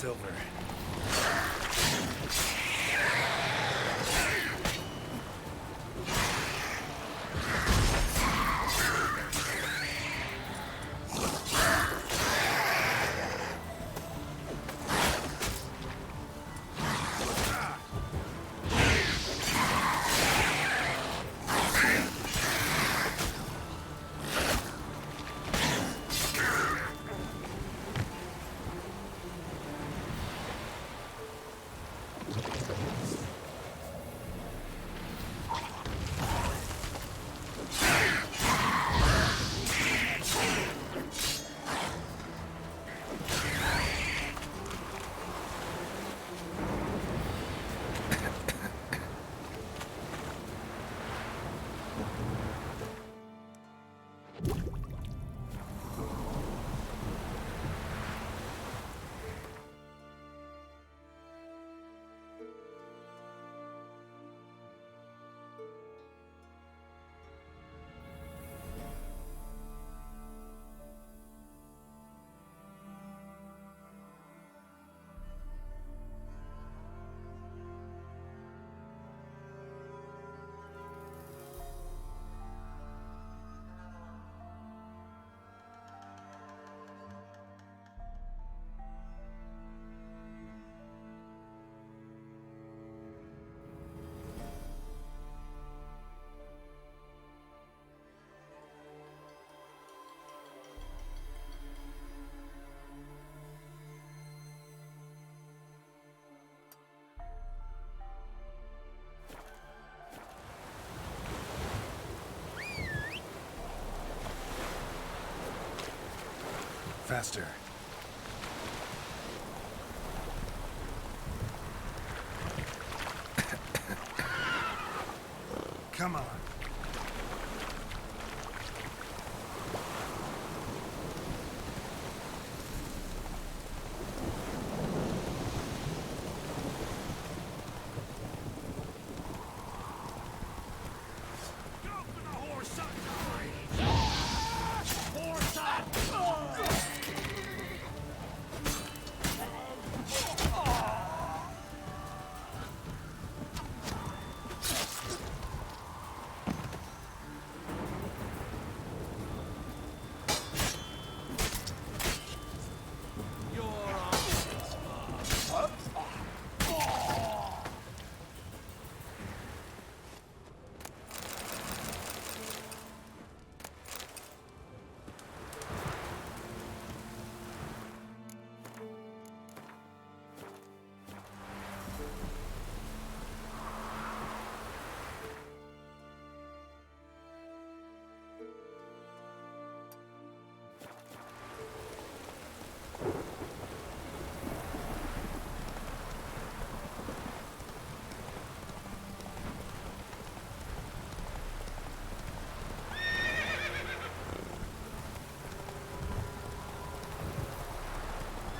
silver. Faster. Come on.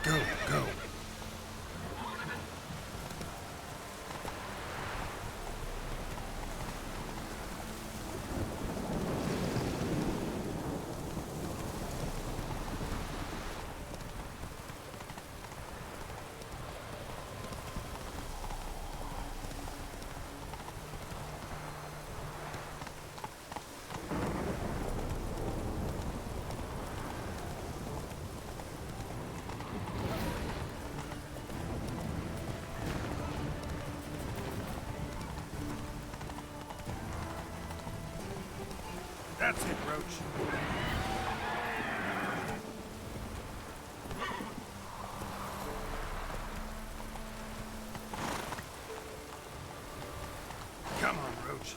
Go, go. That's it, Roach. Come on, Roach.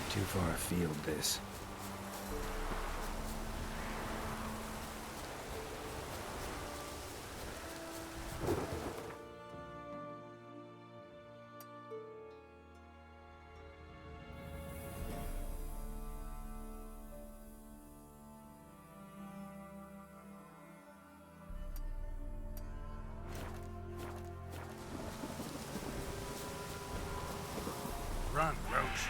Too far afield, this. Run, Roach.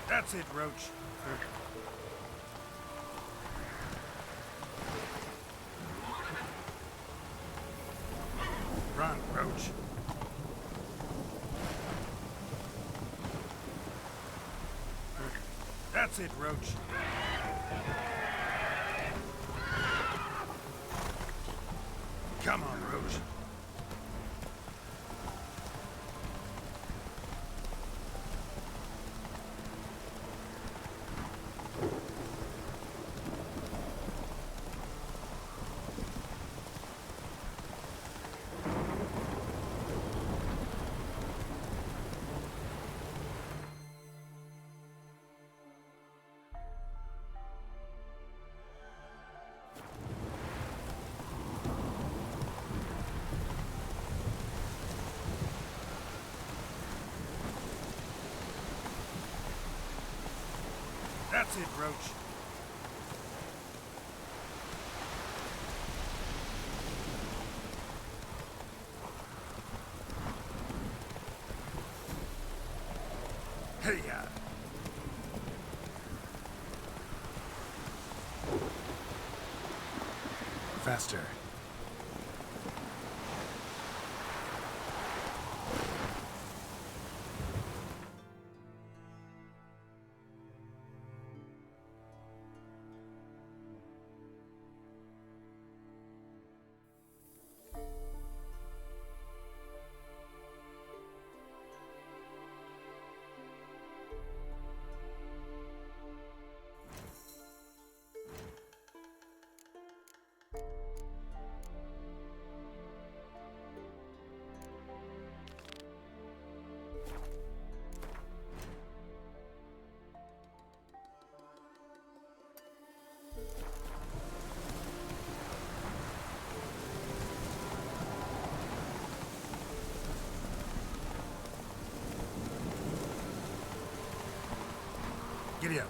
That's it, Roach. Run, Roach. That's it, Roach. Come on, Roach. That's it, Roach. Hey-ya. Faster. Giddy up.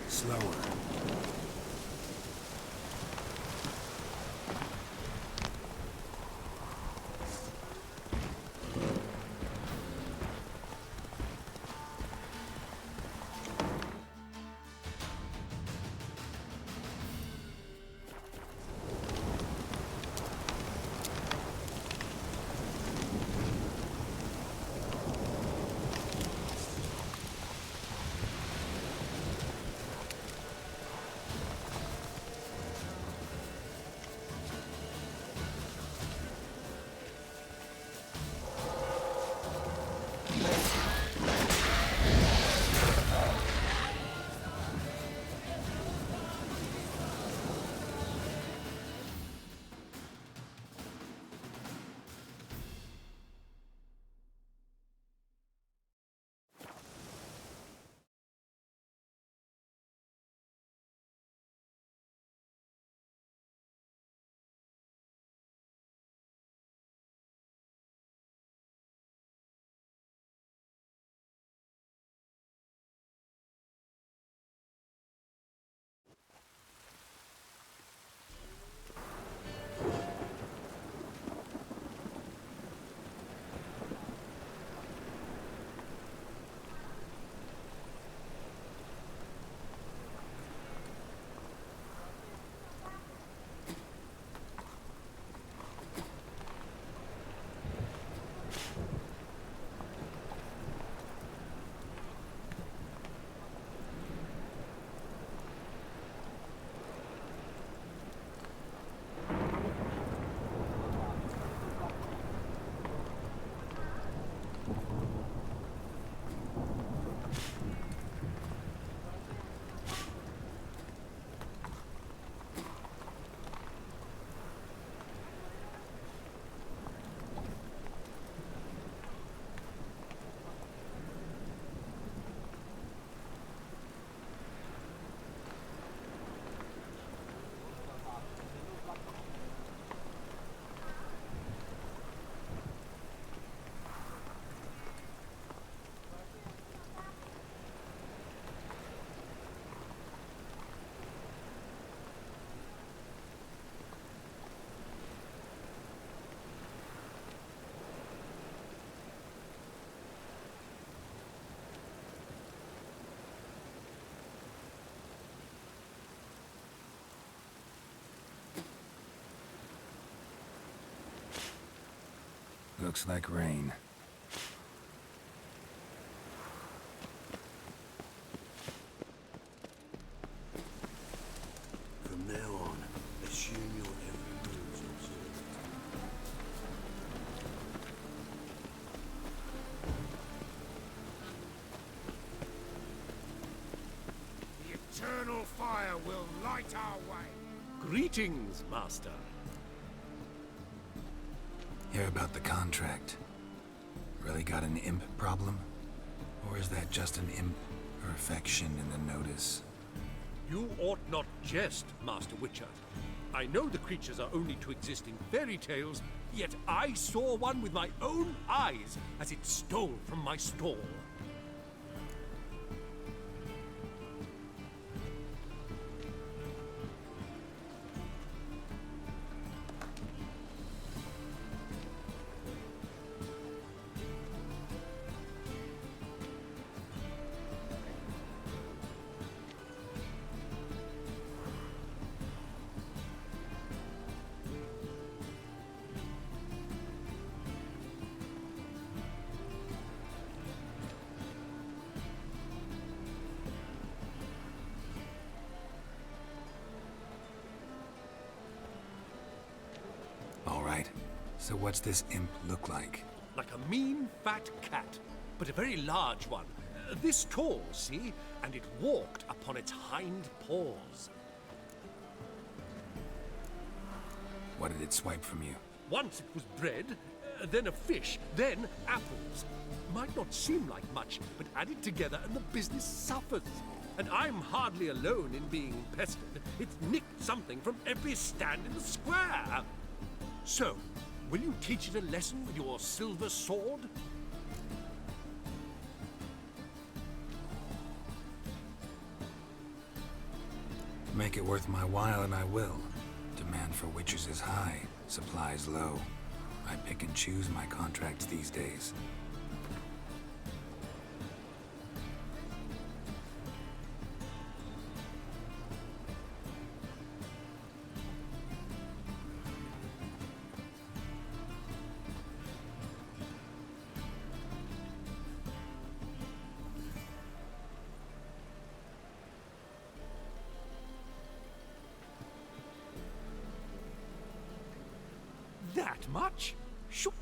Slower. looks like rain. From now on, assume your every move's observed. The eternal fire will light our way. Greetings, Master. Hear about the contract. Really got an imp problem? Or is that just an imp perfection in the notice? You ought not jest, Master Witcher. I know the creatures are only to exist in fairy tales, yet I saw one with my own eyes as it stole from my stall. All right. So what's this imp look like? Like a mean, fat cat, but a very large one. This tall, see? And it walked upon its hind paws. What did it swipe from you? Once it was bread, then a fish, then apples. Might not seem like much, but added together and the business suffers. And I'm hardly alone in being pestered. It's nicked something from every stand in the square. So, will you teach it a lesson with your silver sword? Make it worth my while and I will. Demand for witches is high, supplies low. I pick and choose my contracts these days. That much? Shoo.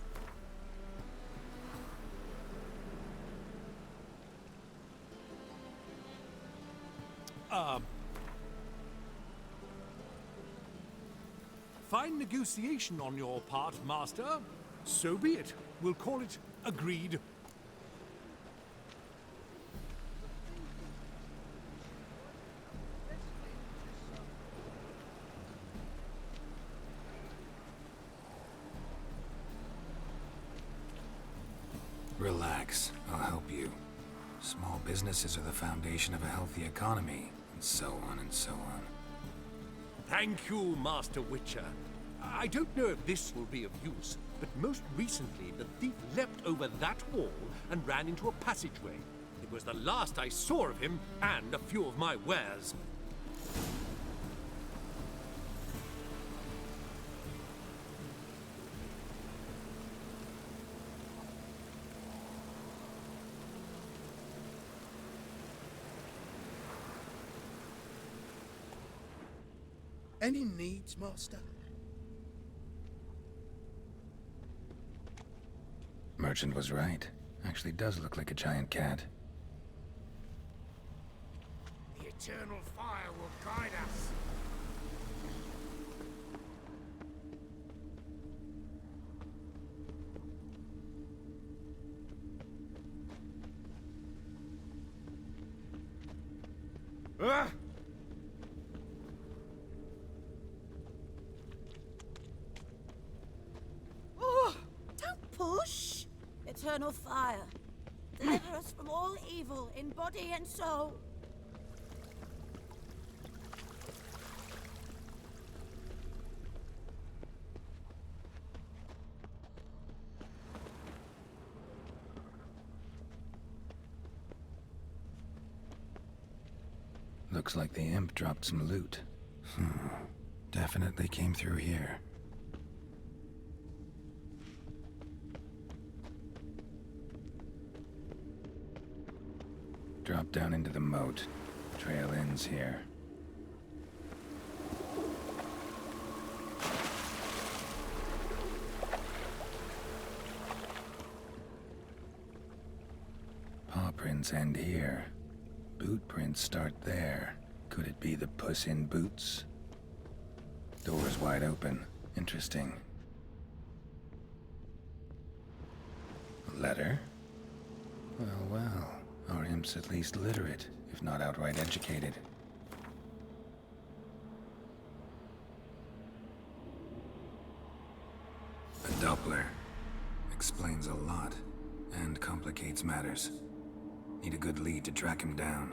Fine negotiation on your part, Master. So be it. We'll call it agreed. Relax, I'll help you. Small businesses are the foundation of a healthy economy, and so on and so on. Thank you, Master Witcher. I don't know if this will be of use, but most recently the thief leapt over that wall and ran into a passageway. It was the last I saw of him and a few of my wares. Any needs, Master? Merchant was right. Actually does look like a giant cat. The eternal fire will guide us. Ah! Oh, don't push! Eternal fire, deliver us from all evil in body and soul. Looks like the imp dropped some loot. Definitely came through here. Drop down into the moat. Trail ends here. Paw prints end here. Boot prints start there. Could it be the Puss in Boots? Door's wide open. Interesting. A letter? Well, well. Our imp's at least literate, if not outright educated. A Doppler. Explains a lot, and complicates matters. Need a good lead to track him down.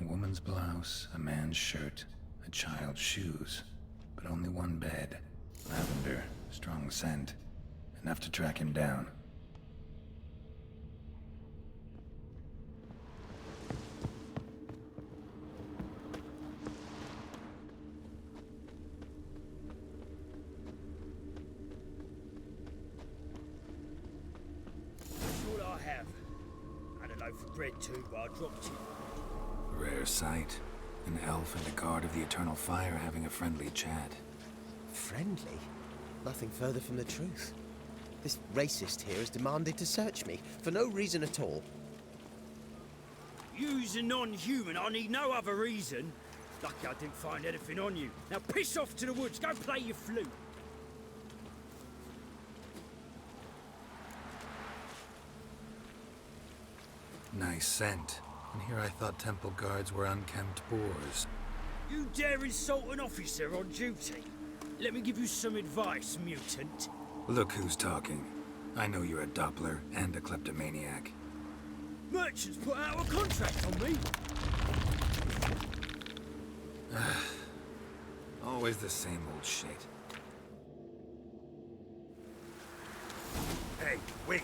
A woman's blouse, a man's shirt, a child's shoes, but only one bed. Lavender, strong scent, enough to track him down. That's all I have. And a loaf of bread too, but I dropped it. Rare sight. An elf and a guard of the Eternal Fire having a friendly chat. Friendly? Nothing further from the truth. This racist here has demanded to search me, for no reason at all. You's a non-human, I need no other reason. Lucky I didn't find anything on you. Now piss off to the woods, go play your flute. Nice scent. And here I thought temple guards were unkempt boors. You dare insult an officer on duty? Let me give you some advice, mutant. Look who's talking. I know you're a Doppler and a kleptomaniac. Merchants put out a contract on me. Always the same old shit. Hey, wait!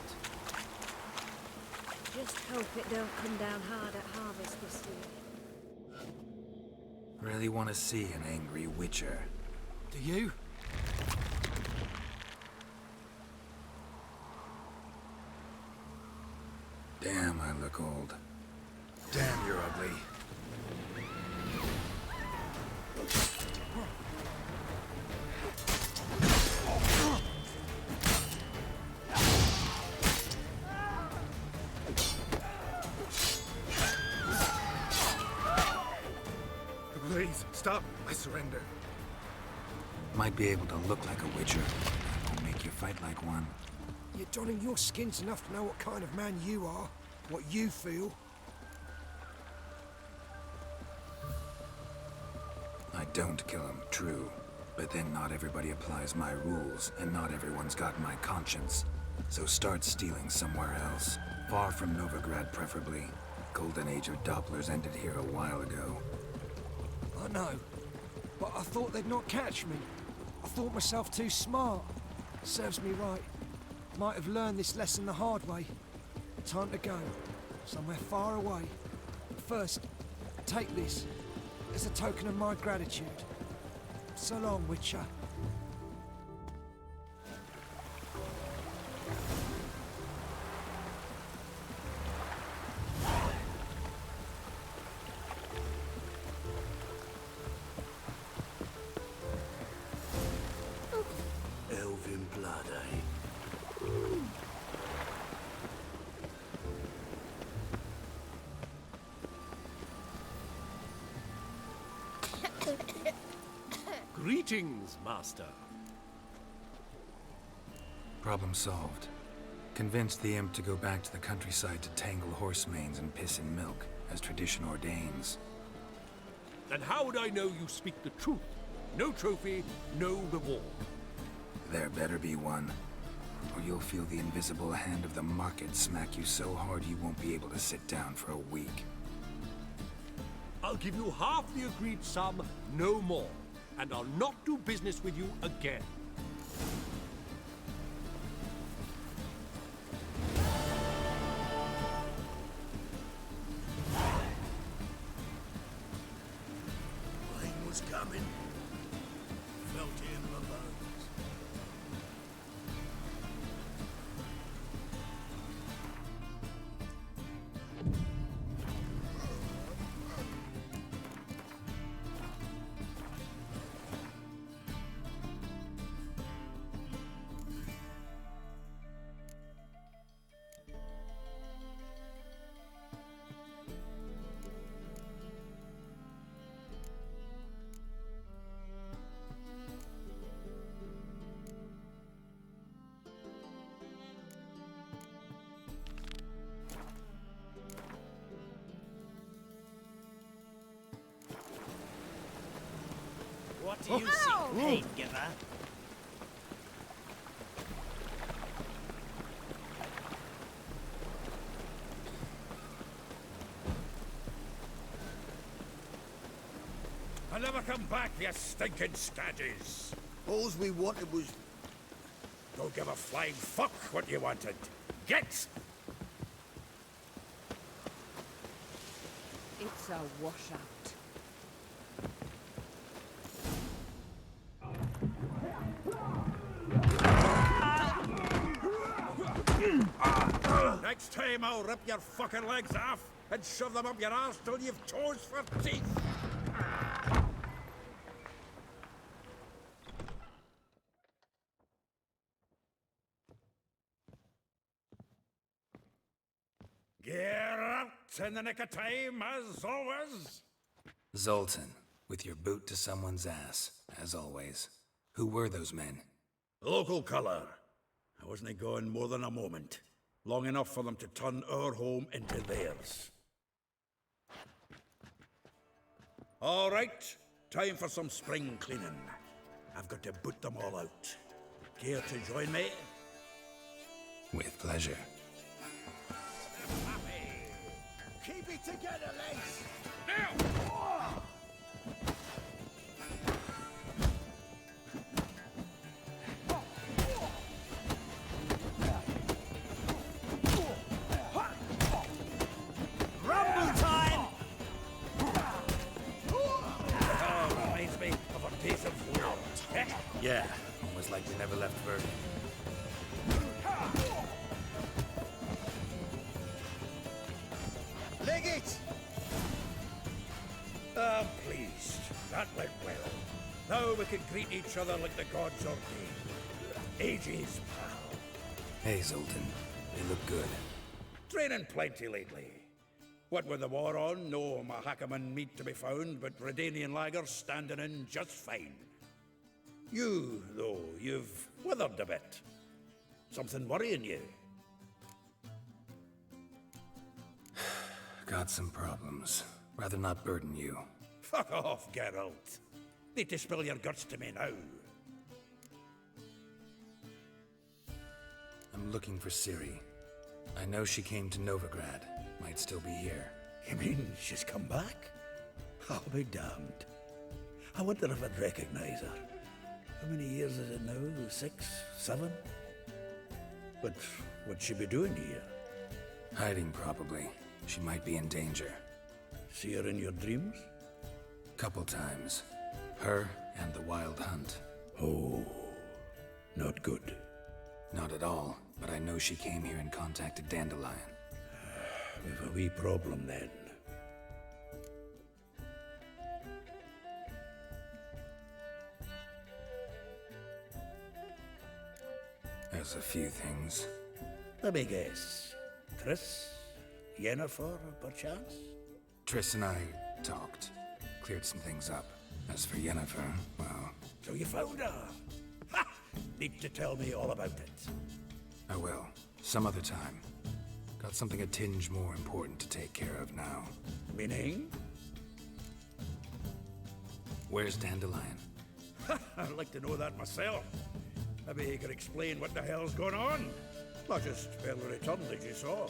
Just hope it don't come down hard at harvest this year. Really want to see an angry Witcher. Do you? Damn, I look old. Damn, you're ugly. Please, stop. I surrender. Might be able to look like a Witcher. Won't make you fight like one. You're donning your skins enough to know what kind of man you are, what you feel. I don't kill him, true. But then not everybody applies my rules, and not everyone's got my conscience. So start stealing somewhere else. Far from Novigrad, preferably. Golden age of Dopplers ended here a while ago. I know, but I thought they'd not catch me. I thought myself too smart. Serves me right. Might have learned this lesson the hard way. Time to go. Somewhere far away. But first, take this as a token of my gratitude. So long, Witcher. Elven blood, eh? Greetings, Master. Problem solved. Convinced the imp to go back to the countryside to tangle horse manes and piss in milk, as tradition ordains. And how would I know you speak the truth? No trophy, no reward. There better be one, or you'll feel the invisible hand of the market smack you so hard you won't be able to sit down for a week. I'll give you half the agreed sum, no more. And I'll not do business with you again. Rain was coming. Felt it in my bones. What do you see, pain giver? I never come back, you stinking staggies. All we wanted was... Don't give a flying fuck what you wanted. Get! It's a washout. Next time I'll rip your fucking legs off and shove them up your arse till you've toes for teeth. Get out in the nick of time, as always. Zoltan, with your boot to someone's ass, as always. Who were those men? Local colour. I wasn't gone more than a moment. Long enough for them to turn our home into theirs. All right, time for some spring cleaning. I've got to boot them all out. Care to join me? With pleasure. Keep it together, lads! Now! Rumble time! Reminds me of a piece of wood. Yeah, almost like we never left Verdun. Leg it! I'm pleased. That went well. Now we can greet each other like the gods ordained. Ages, pal. Hey, Zoltan. They look good. Training plenty lately. What with the war on, no Mahakaman meat to be found, but Redanian lagers standing in just fine. You, though, you've withered a bit. Something worrying you? Got some problems. Rather not burden you. Fuck off, Geralt. Need to spill your guts to me now. I'm looking for Ciri. I know she came to Novigrad. Might still be here. You mean she's come back? I'll be damned. I wonder if I'd recognize her. How many years is it now? 6, 7? But what'd she be doing here? Hiding, probably. She might be in danger. See her in your dreams? Couple times. Her and the Wild Hunt. Oh, not good. Not at all, but I know she came here and contacted Dandelion. We've a wee problem then. There's a few things. Let me guess. Triss? Yennefer, perchance? Triss and I talked. Cleared some things up. As for Yennefer, well, So you found her? Ha! Need to tell me all about it. I will. Some other time. Got something a tinge more important to take care of now. Meaning? Where's Dandelion? I'd like to know that myself. Maybe you could explain what the hell's going on. Not just barely returned as you saw.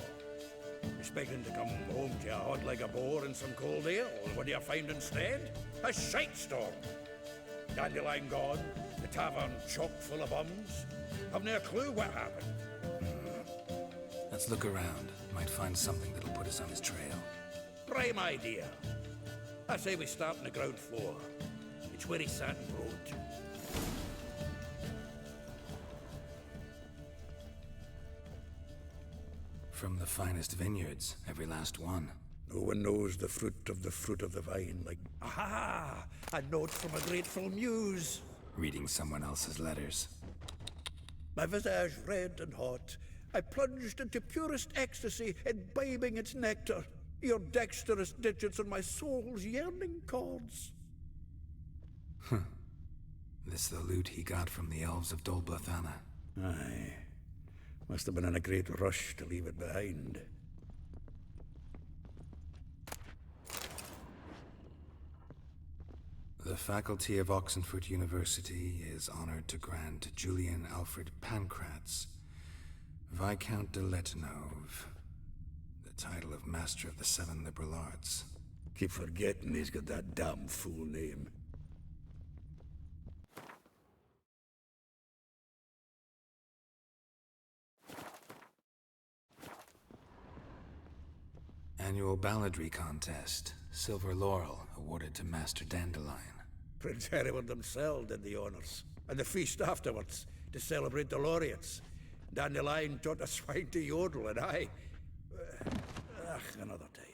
Expecting to come home to your hot like a boar in some cold ale, and what do you find instead? A shite storm. Dandelion gone, the tavern chock full of bums. Have no clue what happened. Let's look around. Might find something that'll put us on his trail. Prime idea. I say we start on the ground floor. It's where he sat and wrote. From the finest vineyards, every last one. No one knows the fruit of the vine like... Aha! A note from a grateful muse. Reading someone else's letters. My visage red and hot, I plunged into purest ecstasy, imbibing its nectar. Your dexterous digits on my soul's yearning chords. This the loot he got from the elves of Dol Blathanna. Aye. Must have been in a great rush to leave it behind. The faculty of Oxenford University is honored to grant Julian Alfred Pancratz, Viscount de Letenove, the title of Master of the Seven Liberal Arts. Keep forgetting he's got that damn fool name. Annual balladry contest. Silver laurel awarded to Master Dandelion. Prince Hereward himself did the honors. And the feast afterwards, to celebrate the laureates. Dandelion taught a swine to yodel, and I... another time.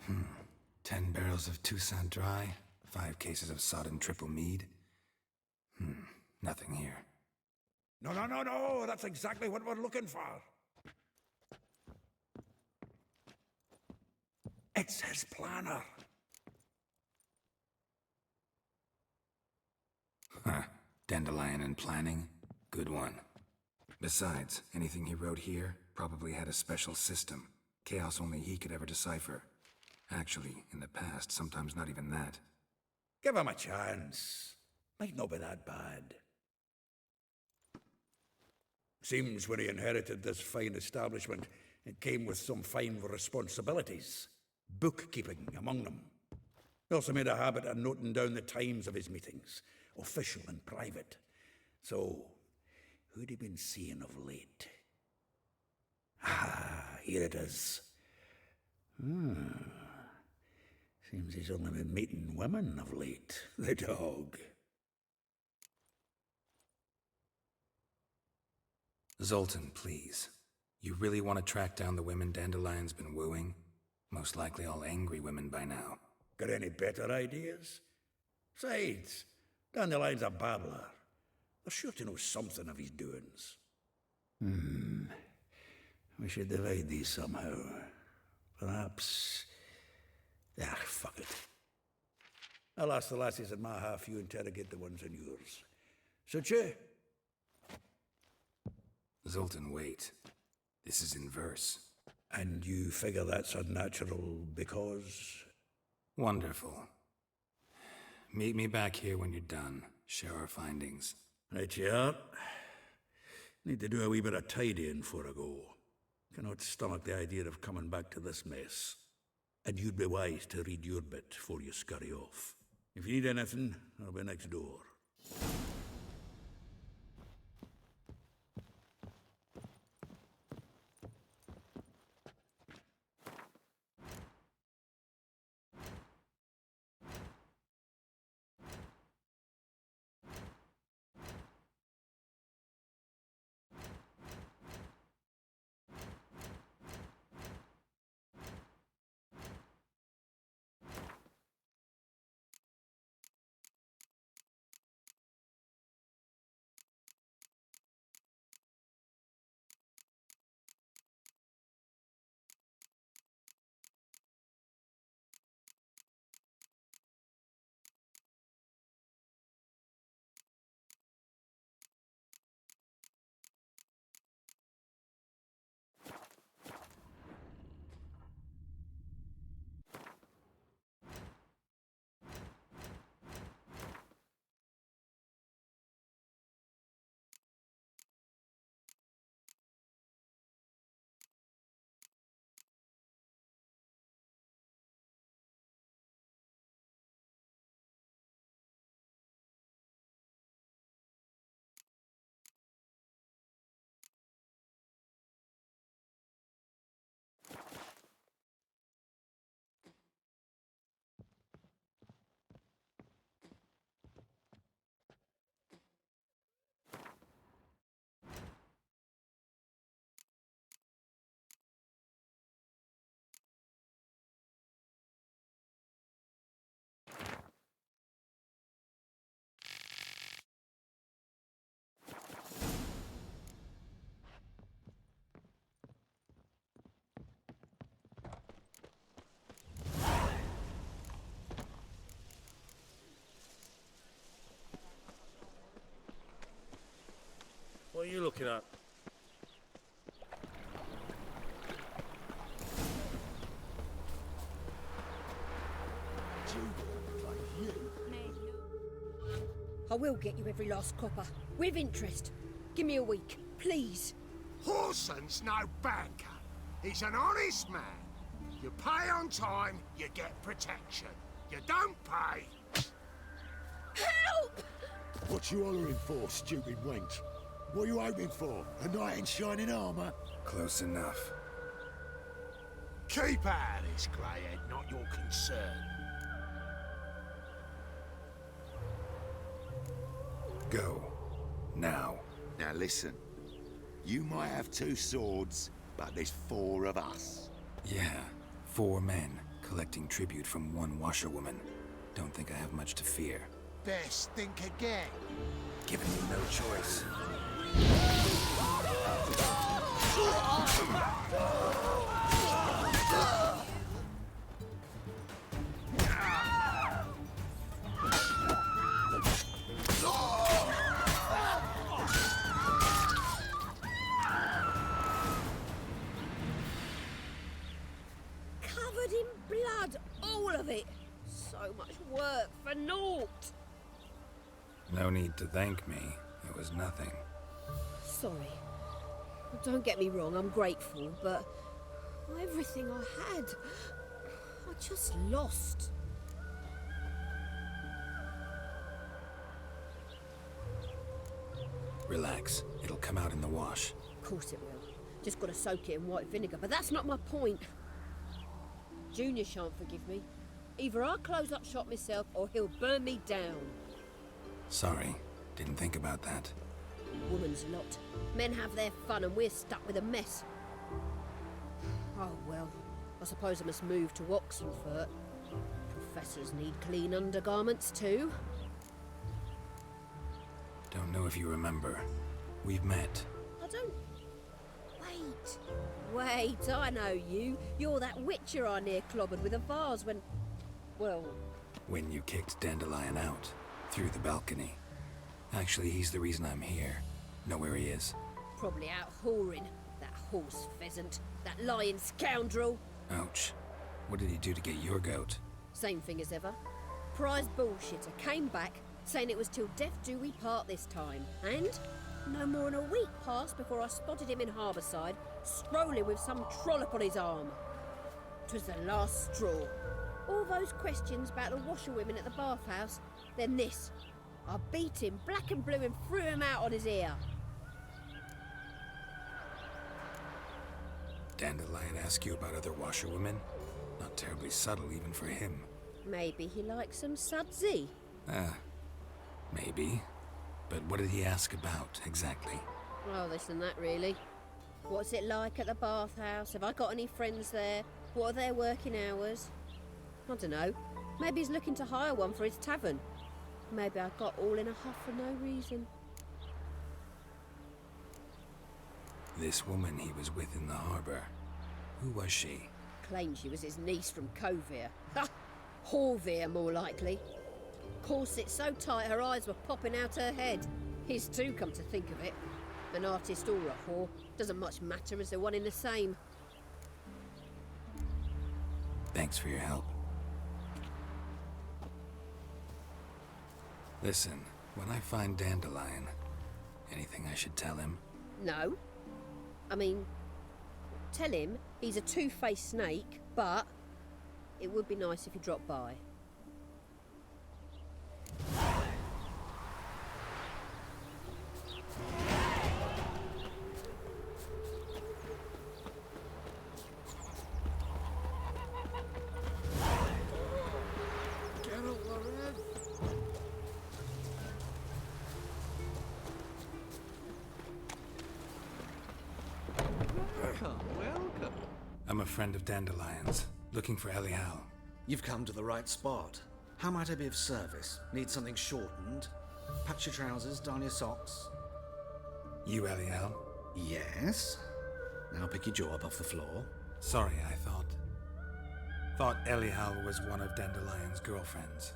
Hmm. 10 barrels of Toussaint Dry, 5 cases of sodden triple mead. Nothing here. No, that's exactly what we're looking for. It's his planner. Huh. Dandelion and planning? Good one. Besides, anything he wrote here probably had a special system. Chaos only he could ever decipher. Actually, in the past, sometimes not even that. Give him a chance. Might not be that bad. Seems when he inherited this fine establishment, it came with some fine responsibilities. Bookkeeping among them. He also made a habit of noting down the times of his meetings, official and private. So, who'd he been seeing of late? Ah, here it is. Seems he's only been meeting women of late. The dog. Zoltan, please. You really want to track down the women Dandelion's been wooing? Most likely all angry women by now. Got any better ideas? Besides, Dandelion's a babbler. They're sure to know something of his doings. We should divide these somehow. Perhaps... fuck it. I'll ask the lassies in my half, you interrogate the ones in yours. Suit you? Zoltan, wait. This is in verse. And you figure that's unnatural because... Wonderful. Meet me back here when you're done. Share our findings. Right you are. Need to do a wee bit of tidying before I go. Cannot stomach the idea of coming back to this mess. And you'd be wise to read your bit before you scurry off. If you need anything, I'll be next door. I will get you every last copper, with interest. Give me a week, please. Horson's no banker. He's an honest man. You pay on time, you get protection. You don't pay. Help! What you hollering for, stupid wench? What you hoping for? A knight in shining armour? Close enough. Keep out of this, greyhead, not your concern. Go. Now. Now listen. You might have 2 swords, but there's 4 of us. Yeah, 4 men collecting tribute from 1 washerwoman. Don't think I have much to fear. Best think again. Given me no choice. Covered in blood, all of it. So much work for naught. No need to thank me. It was nothing. Sorry. Don't get me wrong, I'm grateful, but everything I had, I just lost. Relax. It'll come out in the wash. Of course it will. Just gotta soak it in white vinegar, but that's not my point. Junior shan't forgive me. Either I'll close up shop myself or he'll burn me down. Sorry. Didn't think about that. Woman's lot. Men have their fun and we're stuck with a mess. Oh well, I suppose I must move to Oxenfurt. Professors need clean undergarments too. Don't know if you remember. We've met. I don't... Wait, I know you. You're that Witcher I near clobbered with a vase when... Well... When you kicked Dandelion out. Through the balcony. Actually, he's the reason I'm here. Know where he is. Probably out whoring. That horse pheasant. That lying scoundrel. Ouch. What did he do to get your goat? Same thing as ever. Prize bullshitter came back, saying it was till death do we part this time. And no more than a week passed before I spotted him in Harbourside, strolling with some trollop on his arm. 'Twas the last straw. All those questions about the washerwomen at the bathhouse, then this. I beat him black and blue and threw him out on his ear. Dandelion ask you about other washerwomen? Not terribly subtle even for him. Maybe he likes some sudsy. Maybe. But what did he ask about, exactly? Oh, this and that, really. What's it like at the bathhouse? Have I got any friends there? What are their working hours? I don't know. Maybe he's looking to hire one for his tavern. Maybe I got all in a huff for no reason. This woman he was with in the harbour. Who was she? Claimed she was his niece from Kovir. Ha! Horvir, more likely. Corset so tight her eyes were popping out her head. His too, come to think of it. An artist or a whore. Doesn't much matter as they're one in the same. Thanks for your help. Listen, when I find Dandelion, anything I should tell him? No. I mean, tell him he's a two-faced snake, but it would be nice if he dropped by. Welcome. I'm a friend of Dandelion's, looking for Elial. You've come to the right spot. How might I be of service? Need something shortened? Patch your trousers, darn your socks. You Elial? Yes? Now pick your jaw up off the floor. Sorry, I thought Elial was one of Dandelion's girlfriends.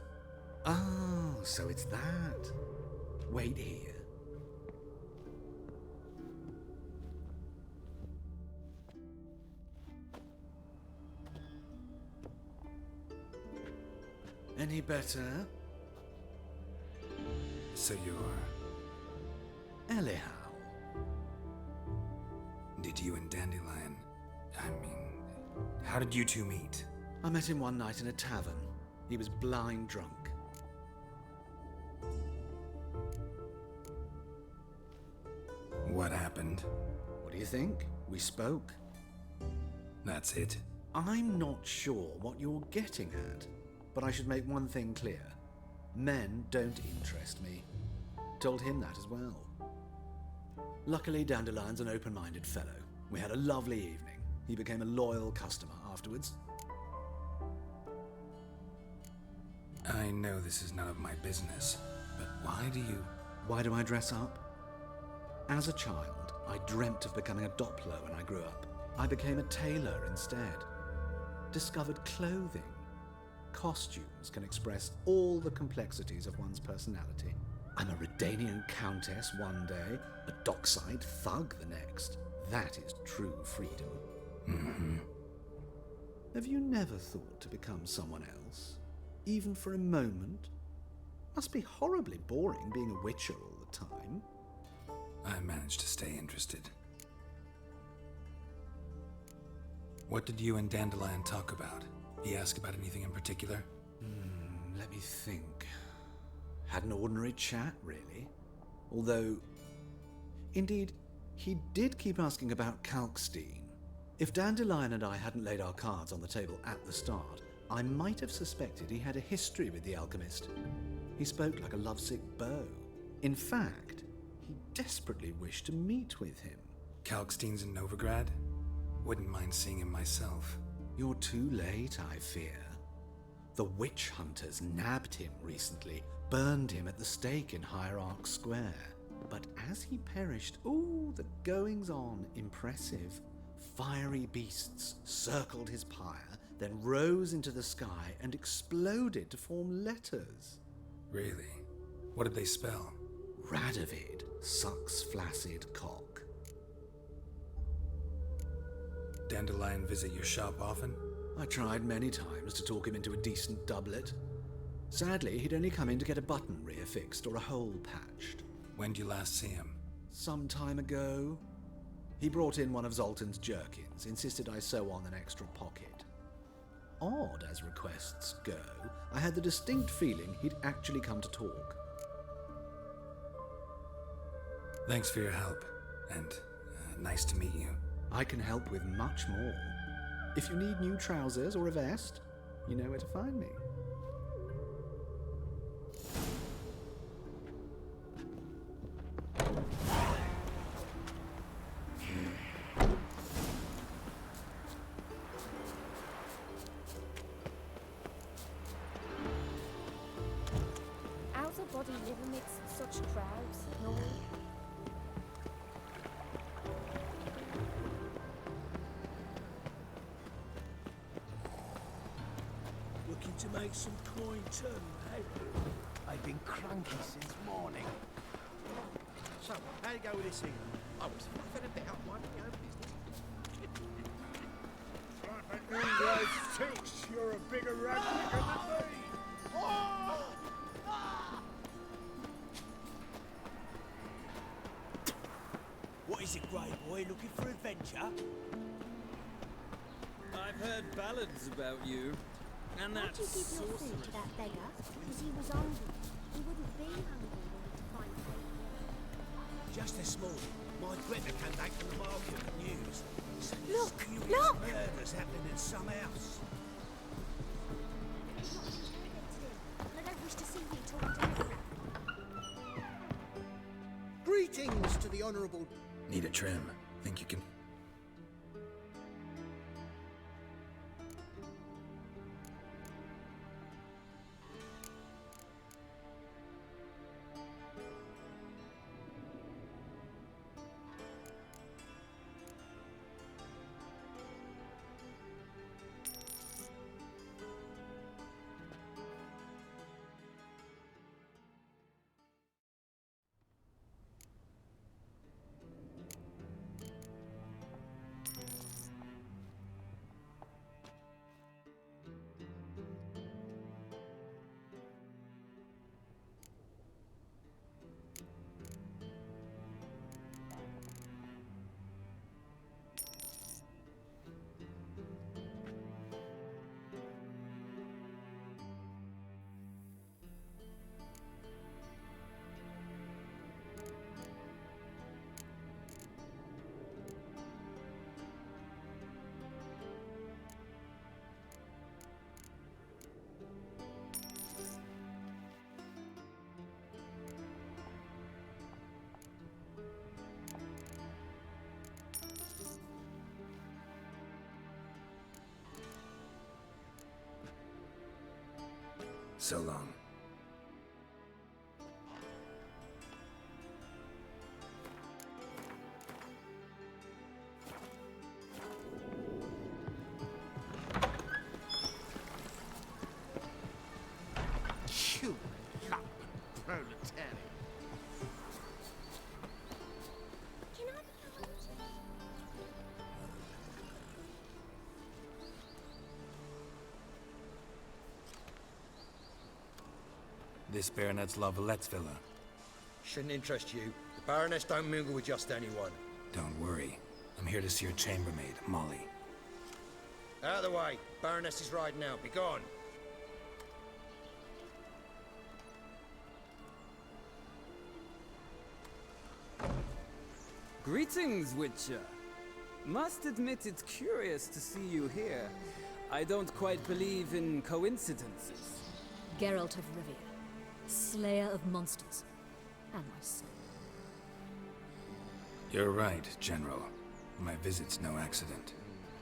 Oh, so it's that. Wait here. Any better? So you're... Anyhow, Did you and Dandelion... how did you two meet? I met him one night in a tavern. He was blind drunk. What happened? What do you think? We spoke. That's it? I'm not sure what you're getting at, but I should make one thing clear. Men don't interest me. Told him that as well. Luckily, Dandelion's an open-minded fellow. We had a lovely evening. He became a loyal customer afterwards. I know this is none of my business, but why do you... Why do I dress up? As a child, I dreamt of becoming a Doppler when I grew up. I became a tailor instead. Discovered clothing. Costumes can express all the complexities of one's personality. I'm a Redanian countess one day, a dockside thug the next. That is true freedom. Mm-hmm. Have you never thought to become someone else? Even for a moment? Must be horribly boring being a Witcher all the time. I managed to stay interested. What did you and Dandelion talk about? He asked about anything in particular? Let me think. Had an ordinary chat, really. Although, indeed, he did keep asking about Kalkstein. If Dandelion and I hadn't laid our cards on the table at the start, I might have suspected he had a history with the alchemist. He spoke like a lovesick beau. In fact, he desperately wished to meet with him. Kalkstein's in Novigrad? Wouldn't mind seeing him myself. You're too late, I fear. The witch hunters nabbed him recently, burned him at the stake in Hierarch Square. But as he perished, the goings-on impressive. Fiery beasts circled his pyre, then rose into the sky and exploded to form letters. Really? What did they spell? Radovid sucks flaccid cock. Dandelion visit your shop often? I tried many times to talk him into a decent doublet. Sadly, he'd only come in to get a button reaffixed or a hole patched. When did you last see him? Some time ago. He brought in one of Zoltan's jerkins, insisted I sew on an extra pocket. Odd as requests go, I had the distinct feeling he'd actually come to talk. Thanks for your help, and nice to meet you. I can help with much more. If you need new trousers or a vest, you know where to find me. Outer-body live amidst such crowds, no? Looking to make some coin too, eh? I've been cranky since morning. So, how you go with this evening? I was fed a bit up one of your business. English thinks you're a bigger ragpicker than me. What is it, Grey Boy? Looking for adventure? I've heard ballads about you. And Why'd that you give your food to sorceress. that beggar? Because he was hungry. He wouldn't be hungry when he could find food. Just this morning, my Greta came back from the market with news. Look, Serious look! murders happening in some house. I'm not intimidated him, and I don't wish to see you talk to anyone. Greetings to the Honourable... Need a trim. Think you can... So long. You lump proletariat. Can I become This Baronet's Lavalettes villa. Shouldn't interest you. The Baroness don't mingle with just anyone. Don't worry. I'm here to see your chambermaid, Molly. Out of the way. Baroness is riding out. Be gone. Greetings, Witcher. Must admit it's curious to see you here. I don't quite believe in coincidences. Geralt of Rivia, slayer of monsters, and my son. You're right, General. My visit's no accident.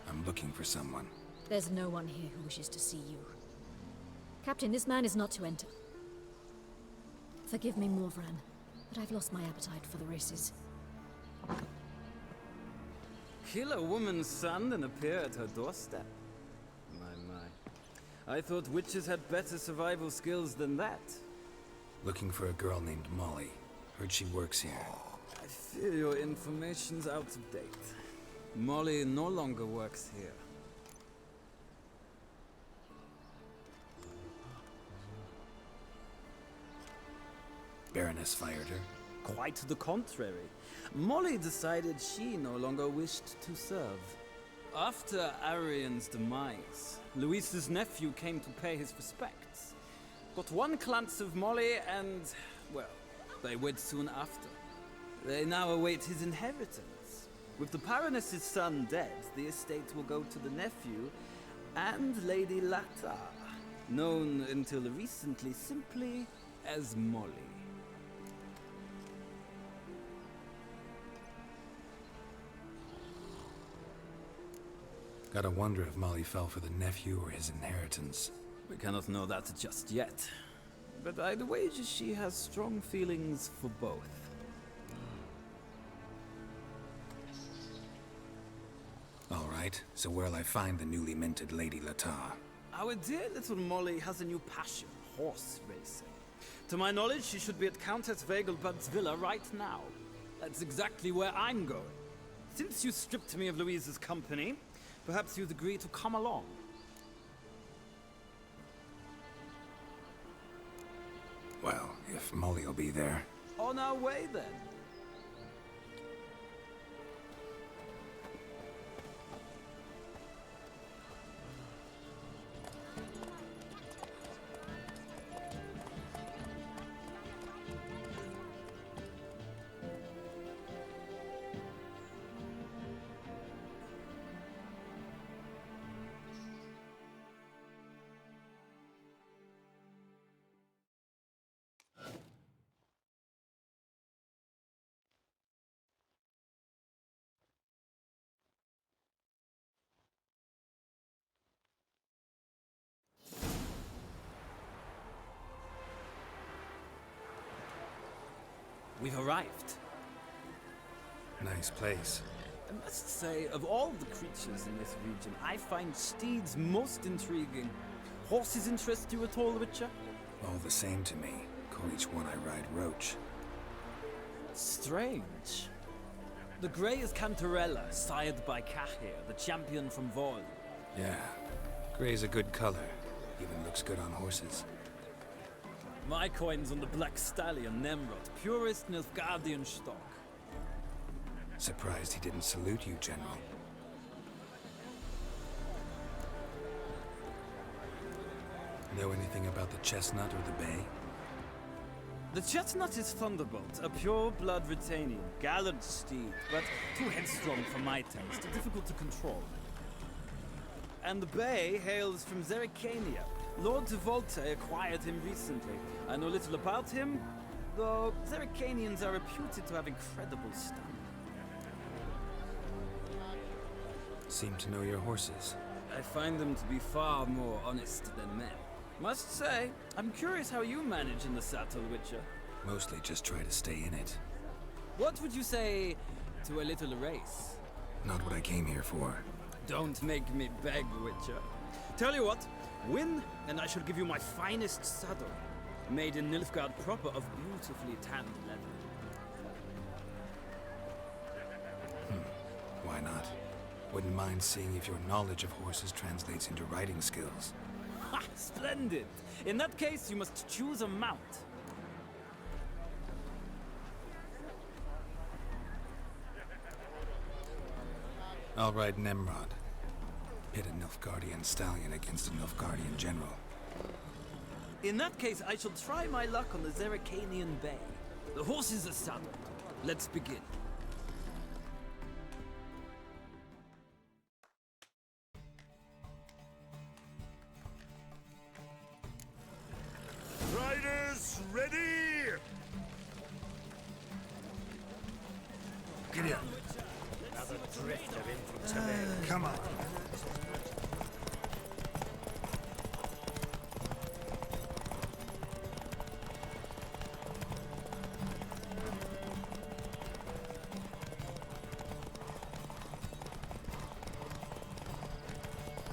I'm looking for someone. There's no one here who wishes to see you. Captain, this man is not to enter. Forgive me, Morvran, but I've lost my appetite for the races. Kill a woman's son and appear at her doorstep. My. I thought witches had better survival skills than that. Looking for a girl named Molly. Heard she works here. I fear your information's out of date. Molly no longer works here. Baroness fired her? Quite the contrary. Molly decided she no longer wished to serve. After Arian's demise, Luis's nephew came to pay his respects. Got one glance of Molly and, well, they wed soon after. They now await his inheritance. With the Baroness's son dead, the estate will go to the nephew and Lady Lata, known until recently simply as Molly. Gotta wonder if Molly fell for the nephew or his inheritance. We cannot know that just yet. But I'd wager she has strong feelings for both. All right, so where'll I find the newly minted Lady Lata? Our dear little Molly has a new passion, horse racing. To my knowledge, she should be at Countess Vegelbud's villa right now. That's exactly where I'm going. Since you stripped me of Louise's company, perhaps you'd agree to come along. Well, if Molly'll be there. On our way, then. We've arrived. Nice place. I must say, of all the creatures in this region, I find steeds most intriguing. Horses interest you at all, Witcher? All the same to me. Call each one I ride Roach. Strange. The grey is Cantarella, sired by Cahir, the champion from Vol. Yeah, gray's a good color. Even looks good on horses. My coin's on the Black Stallion, Nemrod, purest Nilfgaardian stock. Surprised he didn't salute you, General. Know anything about the Chestnut or the Bay? The Chestnut is Thunderbolt, a pure-blood Retanian, gallant steed, but too headstrong for my taste, difficult to control. And the Bay hails from Zerrikania. Lord de Volte acquired him recently. I know little about him, though Zerrikanians are reputed to have incredible stamina. Seem to know your horses. I find them to be far more honest than men. Must say, I'm curious how you manage in the saddle, Witcher. Mostly just try to stay in it. What would you say to a little race? Not what I came here for. Don't make me beg, Witcher. Tell you what, win, and I shall give you my finest saddle. Made in Nilfgaard proper of beautifully tanned leather. Why not? Wouldn't mind seeing if your knowledge of horses translates into riding skills. Ha! Splendid! In that case, you must choose a mount. I'll ride Nemrod. Pit a Nilfgaardian stallion against a Nilfgaardian general. In that case, I shall try my luck on the Zerrikanian Bay. The horses are saddled. Let's begin. Riders, ready? Get in. Another drifter in from today. Come on.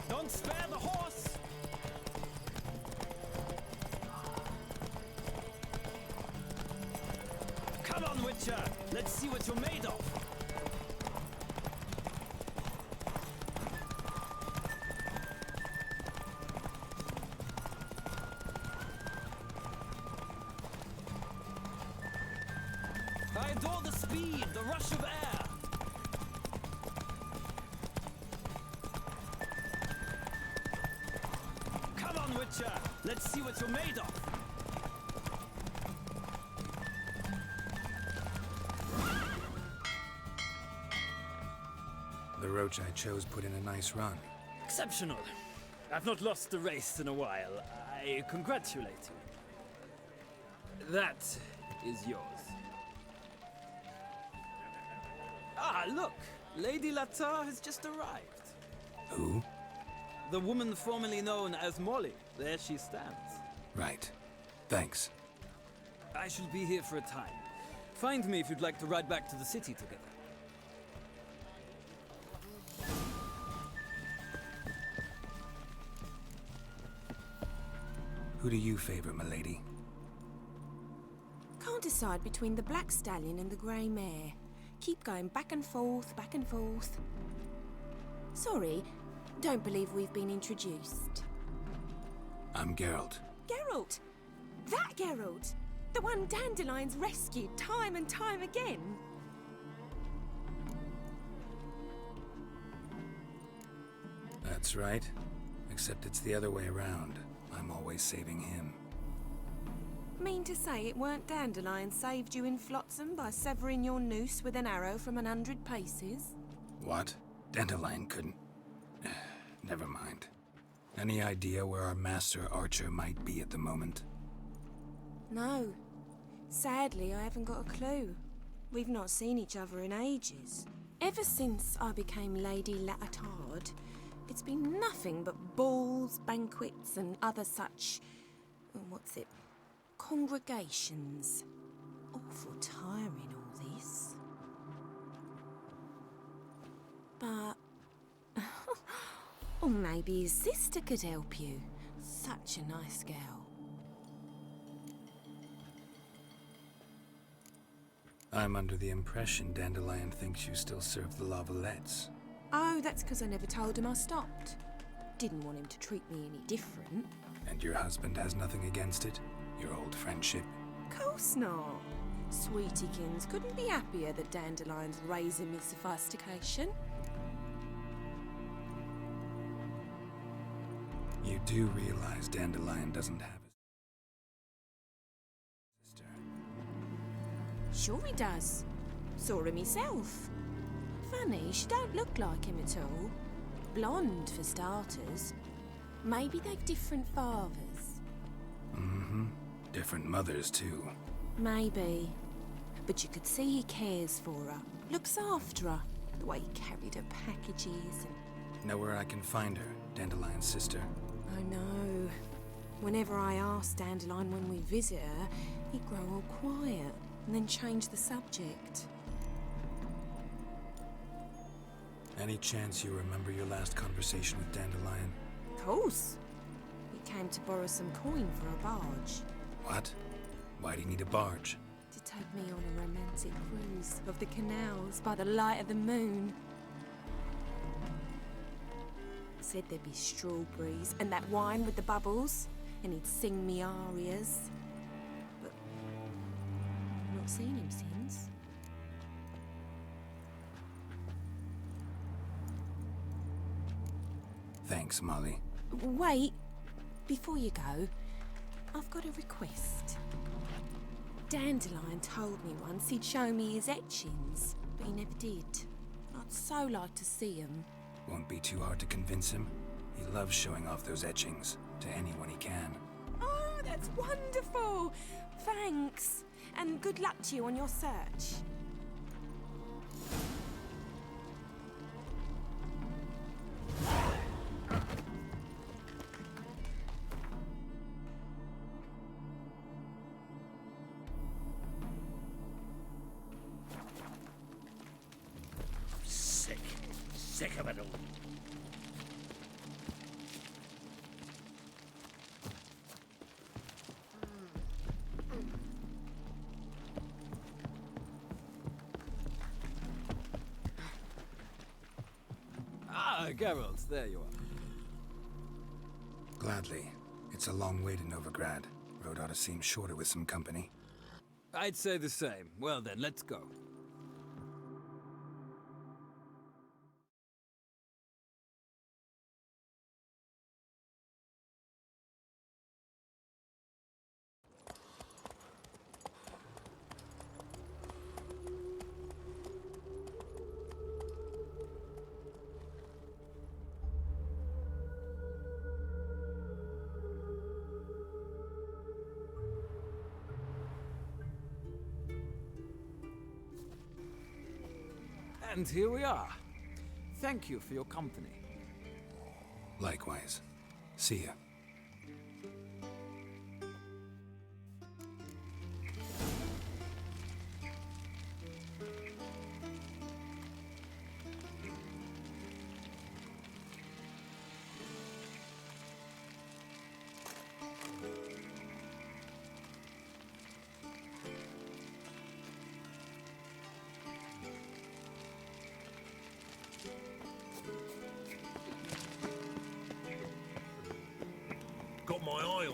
Don't spare the horse! Come on, Witcher! Let's see what you're made of! I adore the speed, the rush of air! Come on, Witcher! Let's see what you're made of! The roach I chose put in a nice run. Exceptional. I've not lost a race in a while. I congratulate you. That is yours. Ah, look! Lady Latar has just arrived. Who? The woman formerly known as Molly. There she stands. Right. Thanks. I shall be here for a time. Find me if you'd like to ride back to the city together. Who do you favor, milady? Can't decide between the black stallion and the grey mare. Keep going back and forth, back and forth. Sorry, don't believe we've been introduced. I'm Geralt. Geralt! That Geralt! The one Dandelion's rescued time and time again! That's right. Except it's the other way around. I'm always saving him. Mean to say it weren't Dandelion saved you in Flotsam by severing your noose with an arrow from 100 paces? What? Dandelion couldn't... Never mind. Any idea where our master archer might be at the moment? No. Sadly, I haven't got a clue. We've not seen each other in ages. Ever since I became Lady Latard, it's been nothing but balls, banquets, and other such... congregations. Awful tiring, all this. But... or maybe his sister could help you. Such a nice girl. I'm under the impression Dandelion thinks you still serve the Lavalettes. Oh, that's because I never told him I stopped. Didn't want him to treat me any different. And your husband has nothing against it? Your old friendship? Course not. Sweetykins couldn't be happier that Dandelion's raising me sophistication. You do realize Dandelion doesn't have a sister? Sure he does. Saw him himself. Funny, she don't look like him at all. Blonde, for starters. Maybe they've different fathers. Mm-hmm. Different mothers, too. Maybe. But you could see he cares for her. Looks after her. The way he carried her packages and... Know where I can find her, Dandelion's sister? Oh no. Whenever I asked Dandelion when we visit her, he'd grow all quiet and then change the subject. Any chance you remember your last conversation with Dandelion? Of course. He came to borrow some coin for a barge. What? Why do you need a barge? To take me on a romantic cruise of the canals by the light of the moon. Said there'd be strawberries and that wine with the bubbles, and he'd sing me arias. But I've not seen him since. Thanks, Molly. Wait, before you go, I've got a request. Dandelion told me once he'd show me his etchings, but he never did. I'd so like to see them. Won't be too hard to convince him. He loves showing off those etchings to anyone he can. Oh, that's wonderful! Thanks, and good luck to you on your search. Sick of it all. Ah, Geralt, there you are. Gladly. It's a long way to Novigrad. Road ought to seem shorter with some company. I'd say the same. Well then, let's go. And here we are. Thank you for your company. Likewise. See ya. Got my eye on you.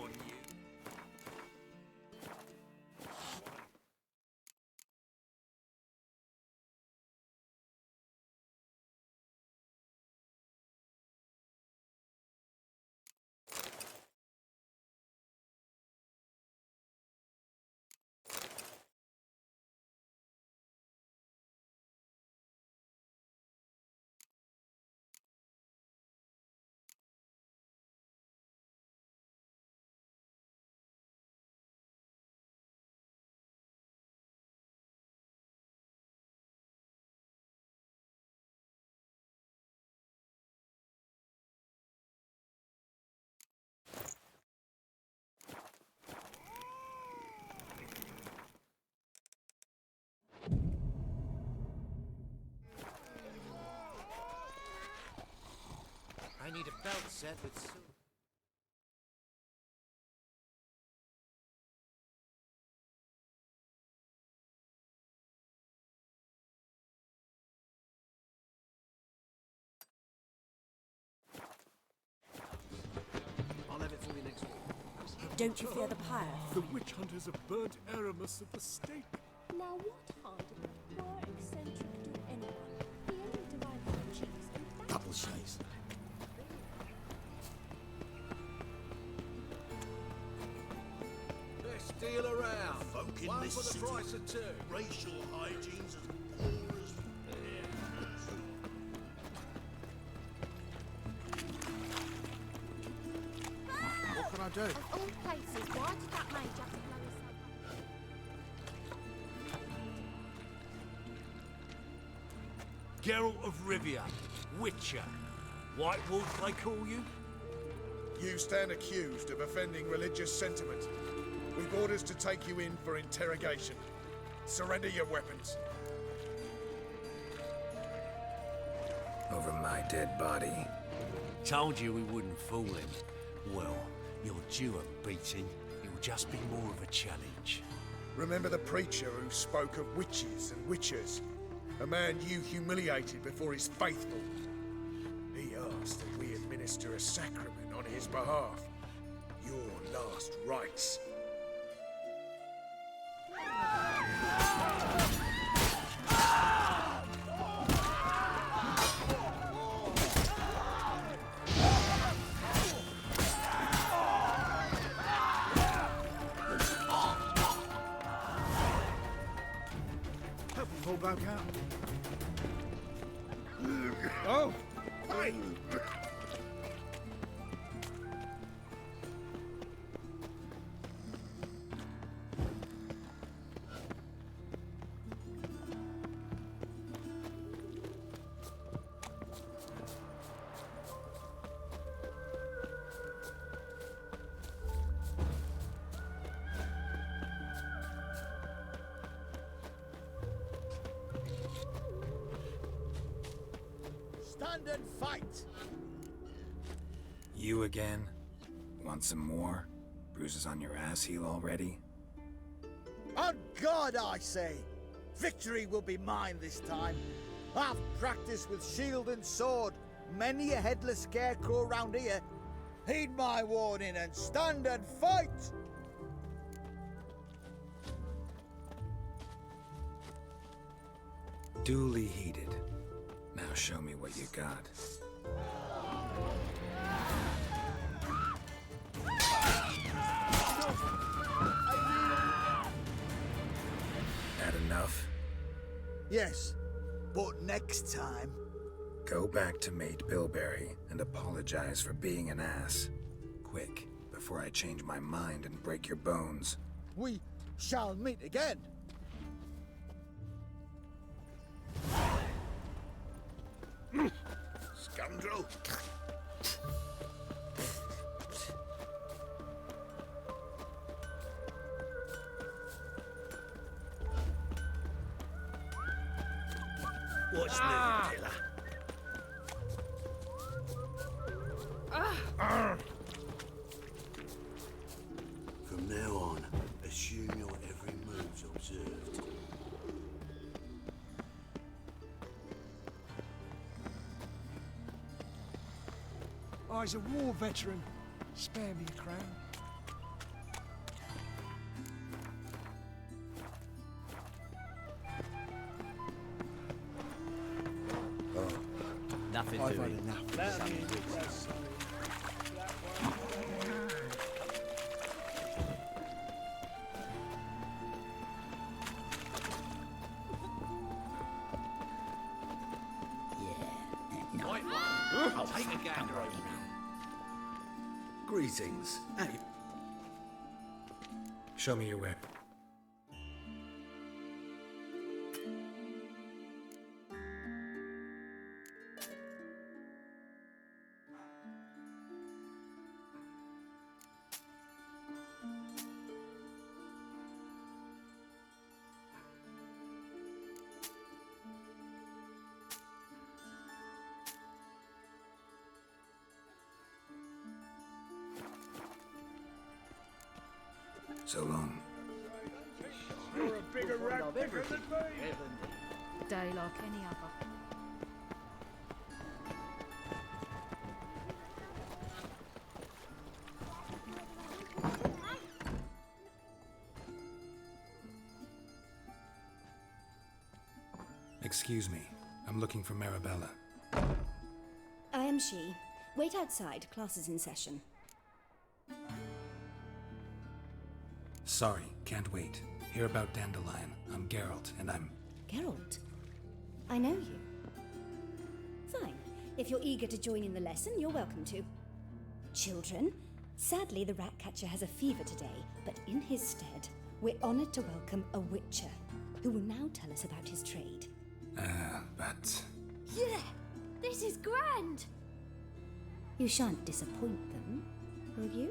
I need a belt set with silver. I'll have it for you next week. Don't you fear the pyre? The witch hunters have burnt Aramis at the stake. Now what harm did the poor eccentric do anyone? He only derived from cheese and that... Double shays. Let's deal around. Folk in One this for the city. price of two. Racial hygiene's as poor as... What can I do? Of all places, why did that mage have to blow himself up? Geralt of Rivia, Witcher. White Wolf, they call you? You stand accused of offending religious sentiment. We've orders to take you in for interrogation. Surrender your weapons. Over my dead body. Told you we wouldn't fool him. Well, you're due a beating. It'll just be more of a challenge. Remember the preacher who spoke of witches and witchers? A man you humiliated before his faithful. He asked that we administer a sacrament on his behalf. Your last rites. Help him pull back out. Oh! Hey! Stand and fight! You again? Want some more? Bruises on your ass heel already? On God, I say! Victory will be mine this time. I've practiced with shield and sword. Many a headless scarecrow round here. Heed my warning and stand and fight! Duly heated. Now show me what you got. That enough? Yes, but next time... Go back to Mate Bilberry and apologize for being an ass. Quick, before I change my mind and break your bones. We shall meet again. Scoundrel! What's new, killer? From now on, assume your every move's observed. I's a war veteran. Spare me a crown. Nothing I've to had it. enough. I'll take a gander over now. Greetings. Hey, Show me your weapon. So long. You're a bigger rat picker than me. Day like any other. Excuse me. I'm looking for Marabella. I am she. Wait outside. Class is in session. Sorry, can't wait. Hear about Dandelion. I'm Geralt, and I'm... Geralt? I know you. Fine. If you're eager to join in the lesson, you're welcome to. Children, sadly the Ratcatcher has a fever today, but in his stead, we're honored to welcome a Witcher, who will now tell us about his trade. But... Yeah, this is grand. You shan't disappoint them. Will you?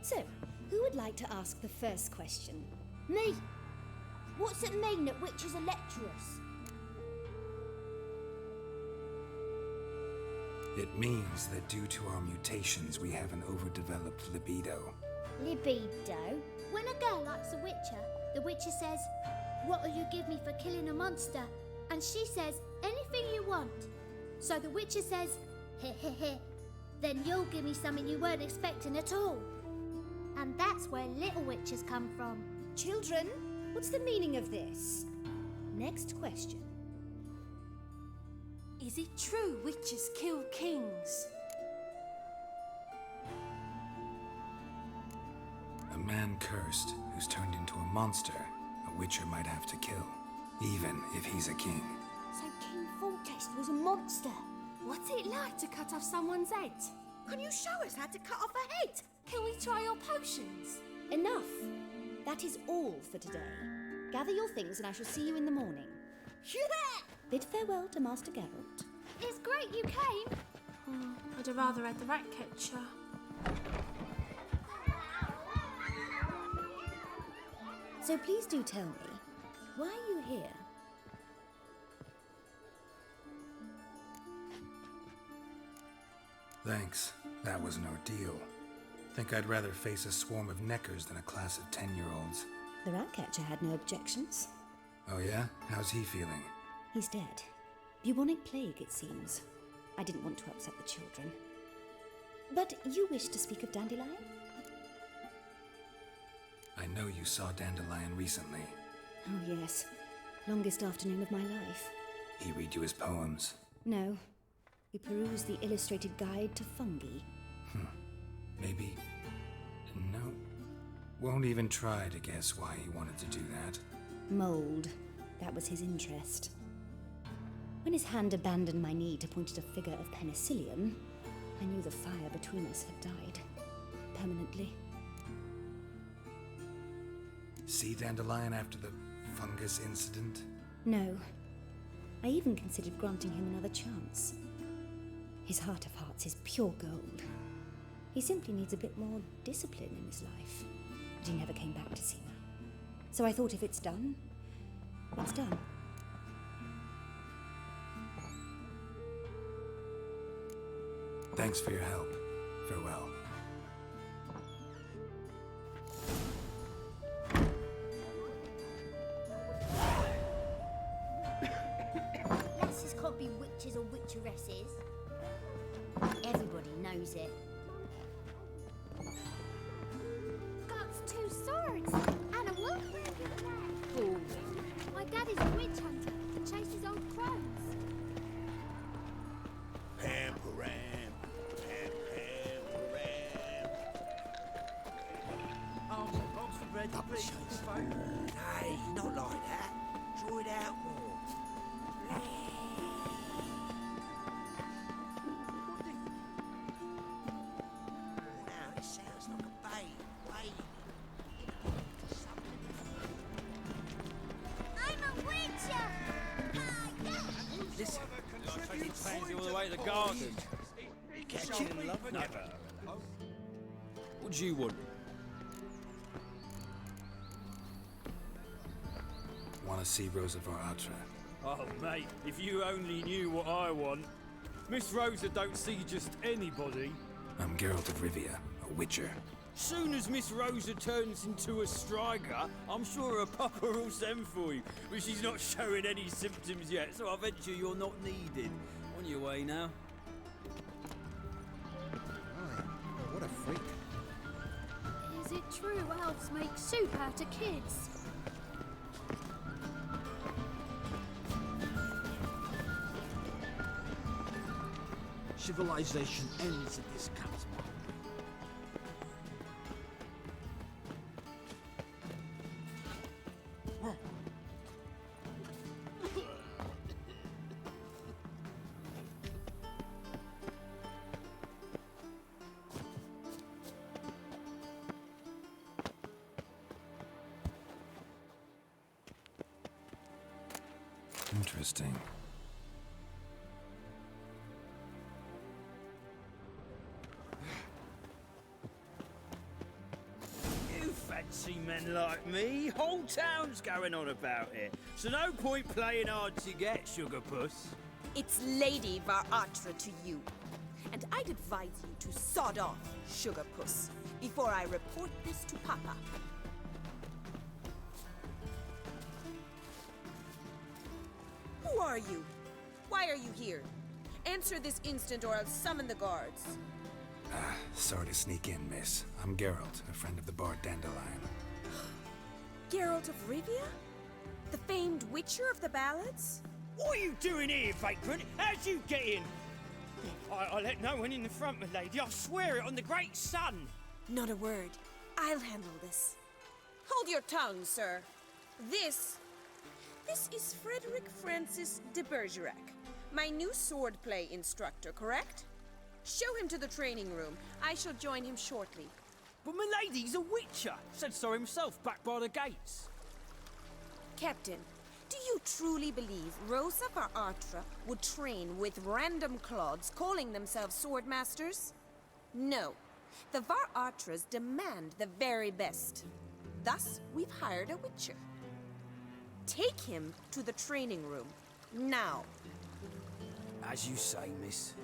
So, who would like to ask the first question? Me! What's it mean that witches are lecturers? It means that due to our mutations, we have an overdeveloped libido. Libido? When a girl likes a witcher, the witcher says, "What'll you give me for killing a monster?" And she says, "Anything you want." So the witcher says, "Heh heh heh, then you'll give me something you weren't expecting at all." And that's where little witches come from. Children, what's the meaning of this? Next question. Is it true witches kill kings? A man cursed who's turned into a monster, a witcher might have to kill, even if he's a king. So King Foltest was a monster. What's it like to cut off someone's head? Can you show us how to cut off a head? Can we try your potions? Enough. That is all for today. Gather your things and I shall see you in the morning. Yeah! Bid farewell to Master Geralt. It's great you came. I'd have rather had the rat catcher. So please do tell me, why are you here? Thanks. That was an ordeal. Think I'd rather face a swarm of neckers than a class of 10-year-olds. The Ratcatcher had no objections. Oh yeah? How's he feeling? He's dead. Bubonic plague, it seems. I didn't want to upset the children. But you wish to speak of Dandelion? I know you saw Dandelion recently. Oh yes. Longest afternoon of my life. He read you his poems. No. We perused the illustrated guide to fungi. Maybe... No. Won't even try to guess why he wanted to do that. Mold. That was his interest. When his hand abandoned my knee to point at a figure of penicillium, I knew the fire between us had died. Permanently. See Dandelion after the fungus incident? No. I even considered granting him another chance. His heart of hearts is pure gold. He simply needs a bit more discipline in his life. But he never came back to see me. So I thought if it's done, it's done. Thanks for your help. Farewell. Lasses can't be witches or witcheresses. Everybody knows it. Got 2 swords and a wolf. Fool. My daddy's a witch hunter and chases old crows. Pam-param, pam-pam-param. Nay, not like that. Draw it out more. Now it sounds like a babe. I'm a witcher! Listen, like taking pansy all the way to the garden. Catching in love? Never. What do you want? Want to see Rosa Varatra? Oh, mate, if you only knew what I want. Miss Rosa don't see just anybody. I'm Geralt of Rivia, a witcher. Soon as Miss Rosa turns into a striker, I'm sure her papa will send for you. But she's not showing any symptoms yet, so I venture you're not needed. On your way now. What a freak. Is it true elves make soup out of kids? Civilization ends at this chasm. Interesting. man like me. Whole town's going on about it. So no point playing hard to get, Sugar Puss. It's Lady Varatra to you. And I'd advise you to sod off, Sugar Puss, before I report this to Papa. Who are you? Why are you here? Answer this instant or I'll summon the guards. Sorry to sneak in, miss. I'm Geralt, a friend of the bard Dandelion. Geralt of Rivia? The famed Witcher of the ballads? What are you doing here, vagrant? How'd you get in? I let no one in the front, my lady. I swear it on the great sun. Not a word. I'll handle this. Hold your tongue, sir. This is Frederick Francis de Bergerac, my new swordplay instructor, correct? Show him to the training room. I shall join him shortly. But my lady's a witcher. Said so himself back by the gates. Captain, do you truly believe Rosa Varatra would train with random clods calling themselves swordmasters? No. The Varatras demand the very best. Thus, we've hired a witcher. Take him to the training room, now. As you say, miss.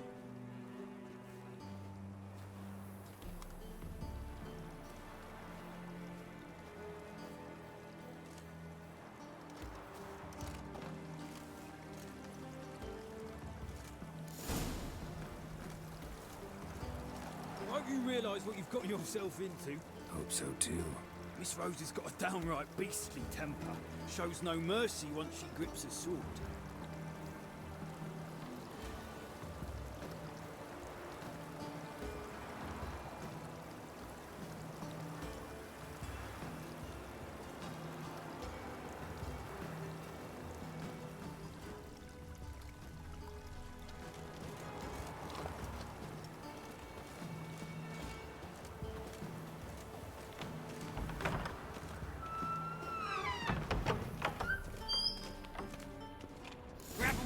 Won't you realise what you've got yourself into? Hope so too. Miss Rose has got a downright beastly temper. Shows no mercy once she grips a sword.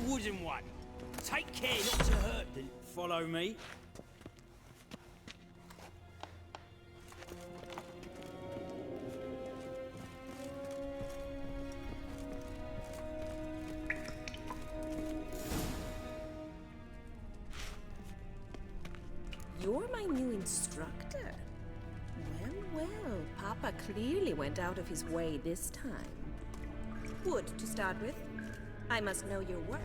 Wooden one. Take care not to hurt them. Follow me. You're my new instructor. Well, Papa clearly went out of his way this time. Wood, to start with. I must know your worth.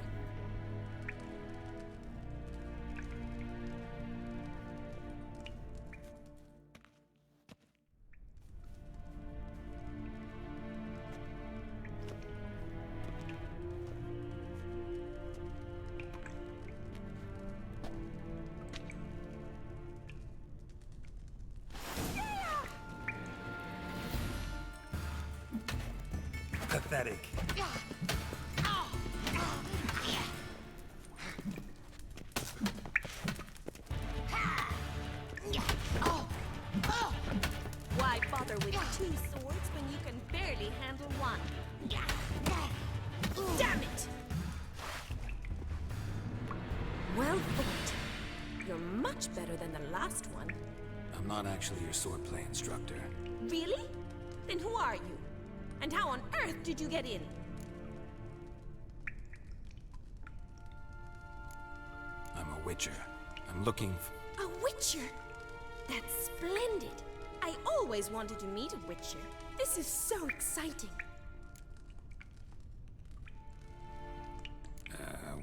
Pathetic. Why bother with two swords when you can barely handle one? Damn it! Well fought. You're much better than the last one. I'm not actually your swordplay instructor. Really? Then who are you? And how on earth did you get in? I'm a witcher. I'm looking for... A witcher? That's splendid. I always wanted to meet a witcher. This is so exciting.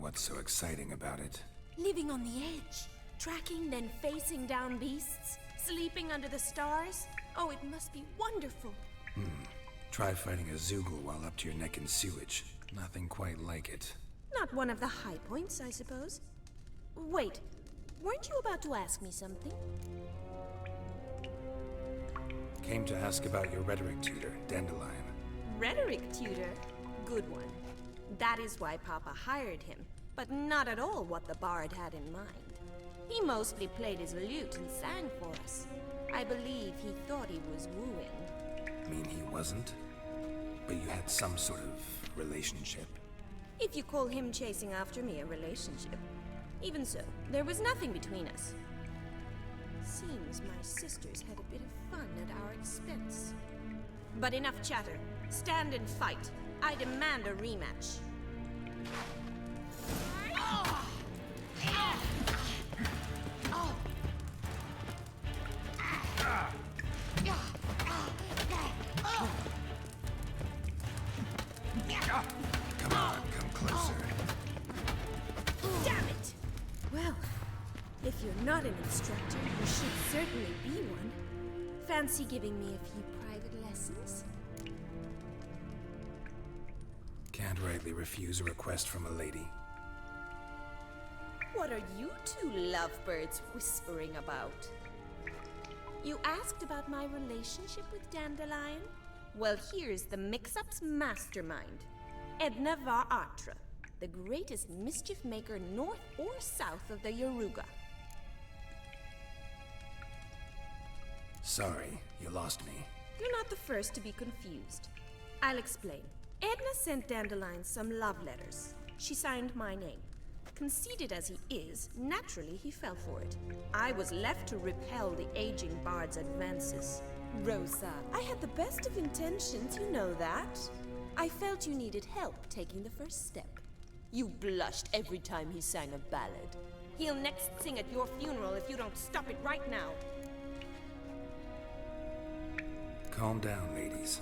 What's so exciting about it? Living on the edge. Tracking, then facing down beasts. Sleeping under the stars. Oh, it must be wonderful. Try fighting a Zoogle while up to your neck in sewage. Nothing quite like it. Not one of the high points, I suppose. Wait, weren't you about to ask me something? Came to ask about your rhetoric tutor, Dandelion. Rhetoric tutor? Good one. That is why Papa hired him, but not at all what the bard had in mind. He mostly played his lute and sang for us. I believe he thought he was wooing. Mean he wasn't? But you had some sort of relationship? If you call him chasing after me a relationship. Even so, there was nothing between us. Seems my sisters had a bit of fun at our expense. But enough chatter. Stand and fight. I demand a rematch. Come on, come closer. Damn it! Well, if you're not an instructor, you should certainly be one. Fancy giving me a few private lessons? Can't rightly refuse a request from a lady. What are you two lovebirds whispering about? You asked about my relationship with Dandelion? Well, here's the mix-up's mastermind. Edna var Atra, the greatest mischief maker north or south of the Yaruga. Sorry, you lost me. You're not the first to be confused. I'll explain. Edna sent Dandelion some love letters. She signed my name. Conceited as he is, naturally he fell for it. I was left to repel the aging bard's advances. Rosa, I had the best of intentions, you know that. I felt you needed help taking the first step. You blushed every time he sang a ballad. He'll next sing at your funeral if you don't stop it right now. Calm down, ladies.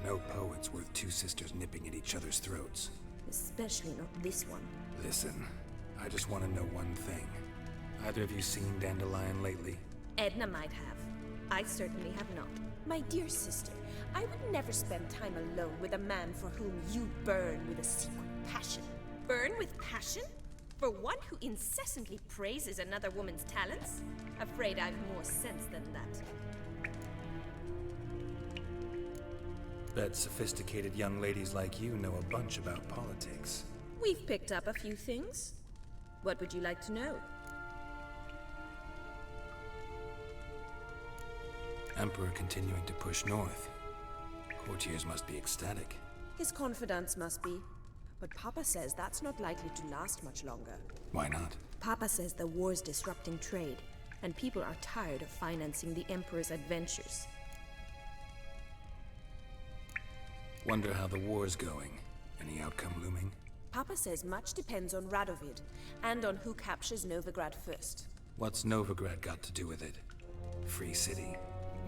No poet's worth two sisters nipping at each other's throats. Especially not this one. Listen, I just want to know one thing. Either of you seen Dandelion lately? Edna might have. I certainly have not. My dear sister, I would never spend time alone with a man for whom you burn with a secret passion. Burn with passion? For one who incessantly praises another woman's talents? Afraid I've more sense than that. Bet sophisticated young ladies like you know a bunch about politics. We've picked up a few things. What would you like to know? Emperor continuing to push north. Courtiers must be ecstatic. His confidants must be. But Papa says that's not likely to last much longer. Why not? Papa says the war's disrupting trade, and people are tired of financing the Emperor's adventures. Wonder how the war's going. Any outcome looming? Papa says much depends on Radovid, and on who captures Novigrad first. What's Novigrad got to do with it? Free city.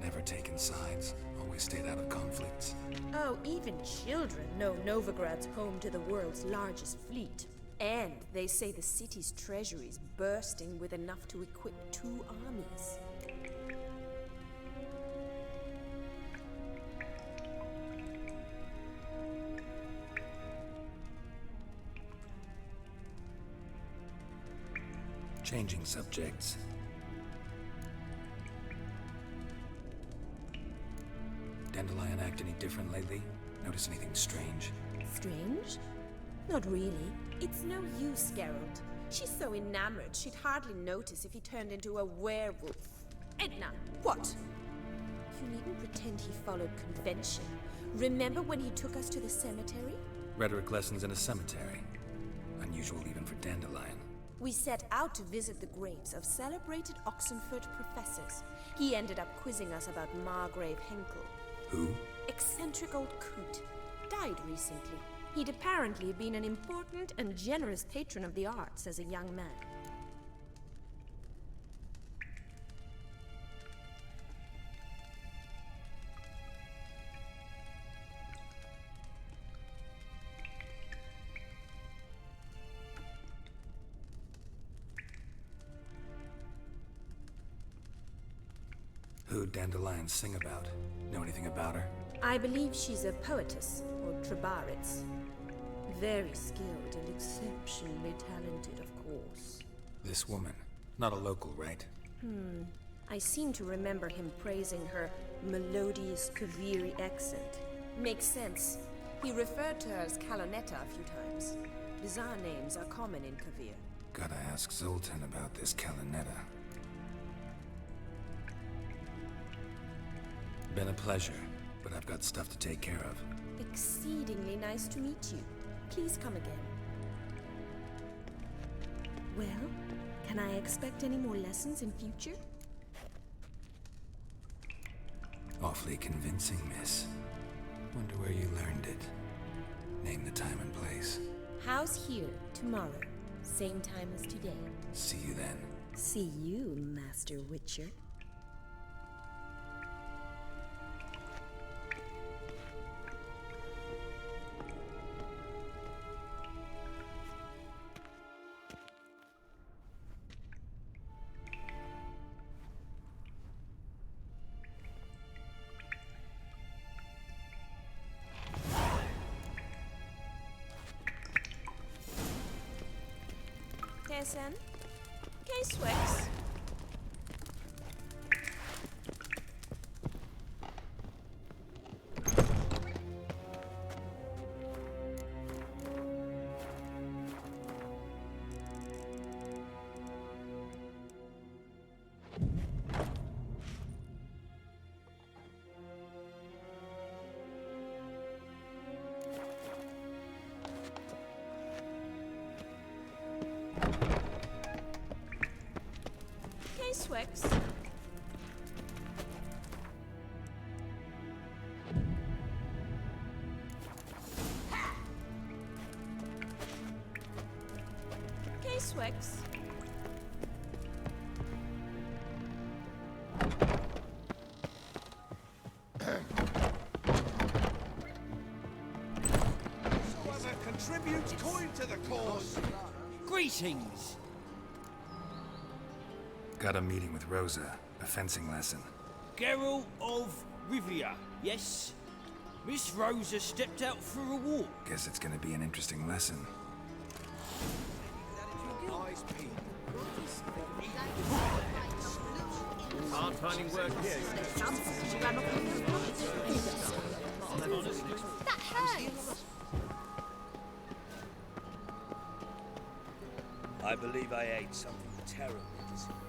Never taken sides. Always stayed out of conflicts. Oh, even children know Novigrad's home to the world's largest fleet. And they say the city's treasury's bursting with enough to equip 2 armies. Changing subjects. Dandelion act any different lately? Notice anything strange? Strange? Not really. It's no use, Geralt. She's so enamored she'd hardly notice if he turned into a werewolf. Edna, what? You needn't pretend he followed convention. Remember when he took us to the cemetery? Rhetoric lessons in a cemetery. Unusual even for Dandelion. We set out to visit the graves of celebrated Oxenford professors. He ended up quizzing us about Margrave Henkel. Who? Eccentric old coot. Died recently. He'd apparently been an important and generous patron of the arts as a young man. Who'd Dandelion sing about? Know anything about her? I believe she's a poetess, or Trebaritz. Very skilled and exceptionally talented, of course. This woman. Not a local, right? I seem to remember him praising her melodious Kaviri accent. Makes sense. He referred to her as Calonetta a few times. Bizarre names are common in Kavir. Gotta ask Zoltan about this Calonetta. Been a pleasure, but I've got stuff to take care of. Exceedingly nice to meet you. Please come again. Well, can I expect any more lessons in future? Awfully convincing, miss. Wonder where you learned it. Name the time and place. House here, tomorrow. Same time as today. See you then. See you, Master Witcher. Pt10? K-Swex? K-Swex? K-Swex? Whoever contributes coin to the cause. Greetings! Got a meeting with Rosa. A fencing lesson. Geralt of Rivia, yes? Miss Rosa stepped out for a walk. Guess it's gonna be an interesting lesson. Hard finding work here. That hurts! I believe I ate something terribly disagreeable.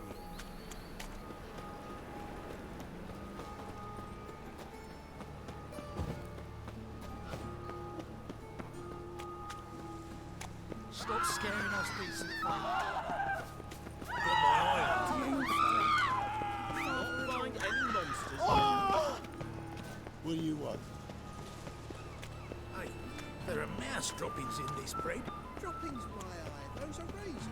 Stop scaring us, decent folk. Got my eye on you. Can't find any monsters. Oh! What do you want? Hey, there are mouse droppings in this bread. Droppings, my eye. Those are raisins.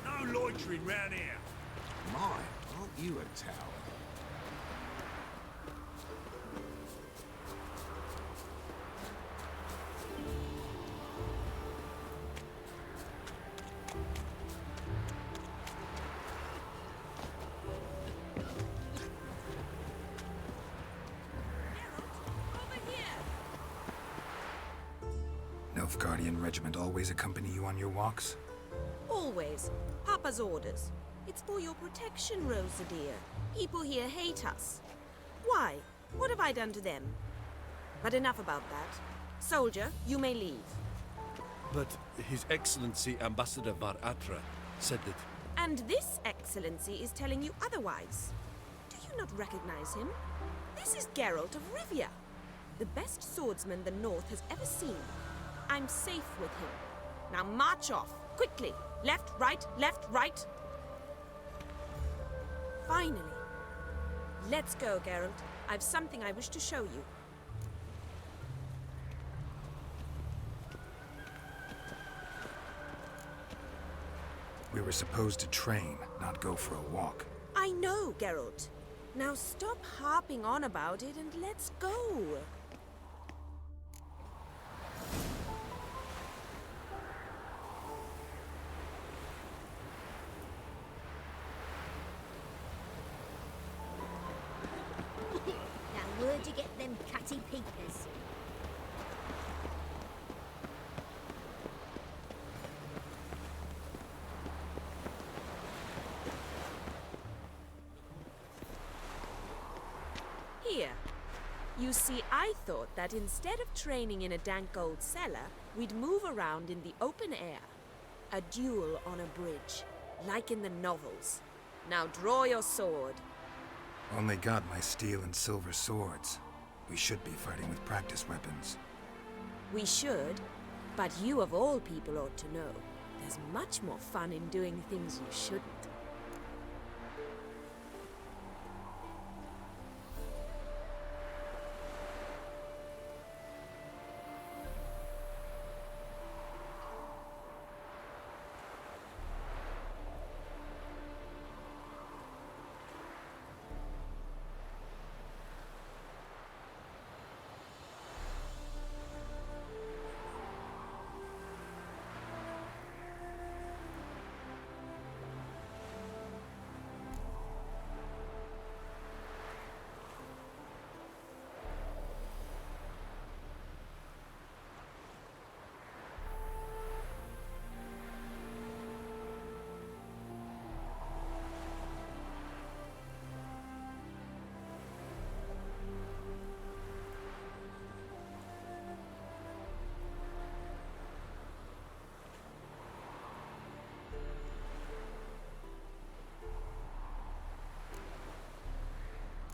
No loitering round here. My, aren't you a tower? Nilfgaardian regiment always accompany you on your walks? Always. Papa's orders. It's for your protection, Rosa dear. People here hate us. Why? What have I done to them? But enough about that. Soldier, you may leave. But His Excellency Ambassador Var Atra said that... And this excellency is telling you otherwise. Do you not recognize him? This is Geralt of Rivia, the best swordsman the North has ever seen. I'm safe with him. Now march off, quickly. Left, right, left, right. Finally. Let's go, Geralt. I've something I wish to show you. We were supposed to train, not go for a walk. I know, Geralt. Now stop harping on about it and let's go. Now where'd you get them catty peepers? Here. You see, I thought that instead of training in a dank old cellar, we'd move around in the open air. A duel on a bridge, like in the novels. Now draw your sword. Only got my steel and silver swords. We should be fighting with practice weapons. We should, but you of all people ought to know. there's much more fun in doing things you shouldn't.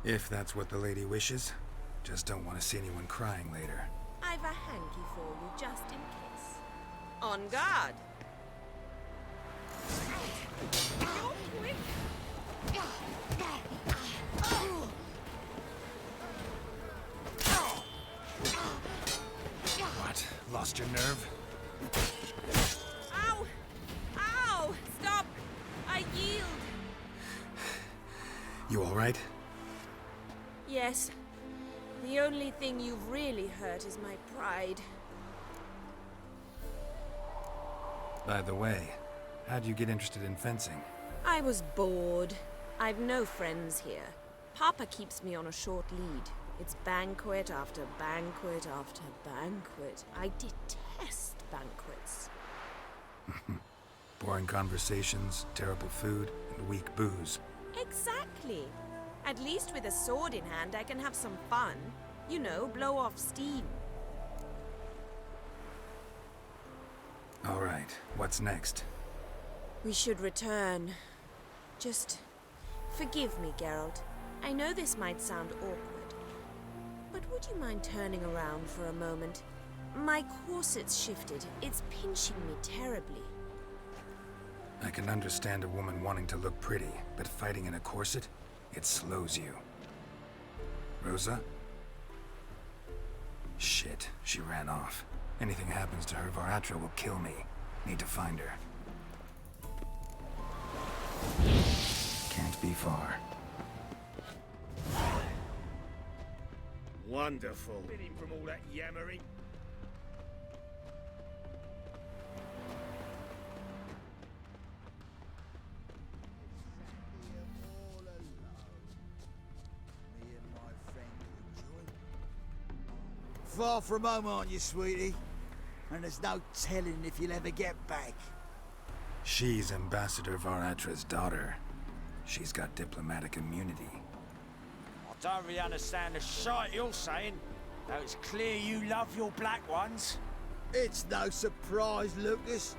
If that's what the lady wishes. Just don't want to see anyone crying later. I've a hanky for you, just in case. On guard! You're quick! What? Lost your nerve? Ow! Ow! Stop! I yield! You alright? Yes. The only thing you've really hurt is my pride. By the way, how'd you get interested in fencing? I was bored. I've no friends here. Papa keeps me on a short lead. It's banquet after banquet after banquet. I detest banquets. Boring conversations, terrible food, and weak booze. Exactly. At least with a sword in hand, I can have some fun. You know, blow off steam. Alright, what's next? We should return. Just forgive me, Geralt. I know this might sound awkward, but would you mind turning around for a moment? My corset's shifted. It's pinching me terribly. I can understand a woman wanting to look pretty, but fighting in a corset? It slows you. Rosa? Shit, she ran off. Anything happens to her, Varatra will kill me. Need to find her. Can't be far. Wonderful. Been in from all that yammering. Far from home, aren't you, sweetie? And there's no telling if you'll ever get back. She's Ambassador Varatra's daughter. She's got diplomatic immunity. I don't really understand the shite you're saying, though it's clear you love your black ones. It's no surprise, Lucas.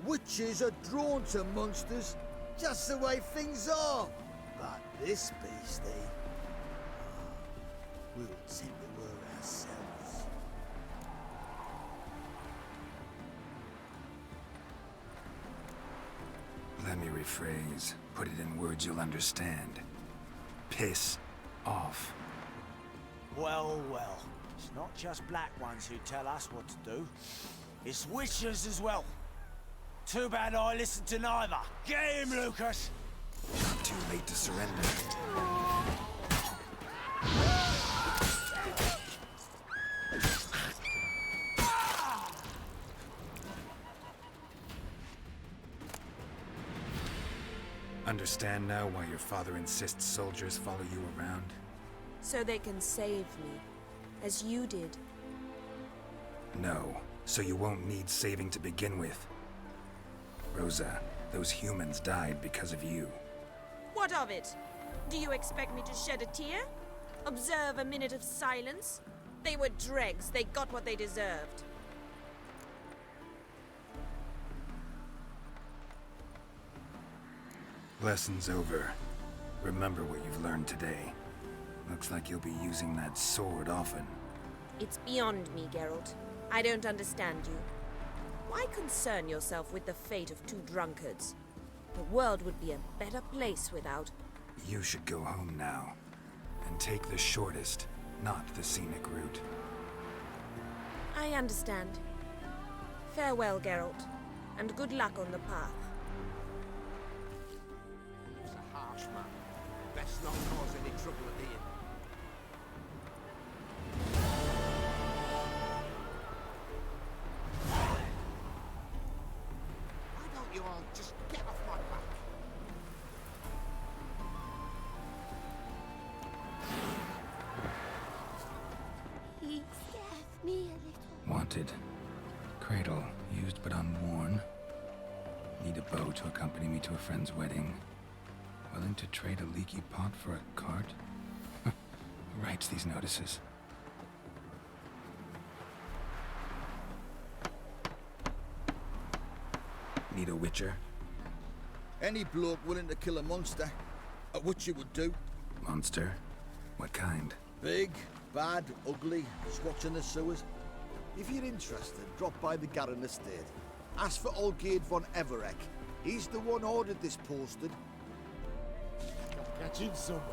Witches are drawn to monsters, just the way things are. But this beastie, we'll tend to her ourselves. Let me rephrase. Put it in words you'll understand. Piss off. Well, well. It's not just black ones who tell us what to do. It's witches as well. Too bad I listened to neither. Get him, Lucas! Not too late to surrender. Understand now why your father insists soldiers follow you around? So they can save me, as you did. No, so you won't need saving to begin with. Rosa, those humans died because of you. What of it? Do you expect me to shed a tear? Observe a minute of silence? They were dregs. They got what they deserved. Lesson's over. Remember what you've learned today. Looks like you'll be using that sword often. It's beyond me, Geralt. I don't understand you. Why concern yourself with the fate of two drunkards? The world would be a better place without. You should go home now. And take the shortest, not the scenic route. I understand. Farewell, Geralt, and good luck on the path. He's a harsh man. Best not cause any trouble at the inn. Why don't you all just get off my back? He scares me a little. Wanted. Cradle, used but unworn. Need a bow to accompany me to a friend's wedding. Willing to trade a leaky pot for a cart? Who writes these notices? Need a witcher? Any bloke willing to kill a monster, a witcher would do. Monster? What kind? Big, bad, ugly, squats in the sewers. If you're interested, drop by the Garren estate. Ask for Olgierd von Everek. He's the one ordered this posted. Catching someone.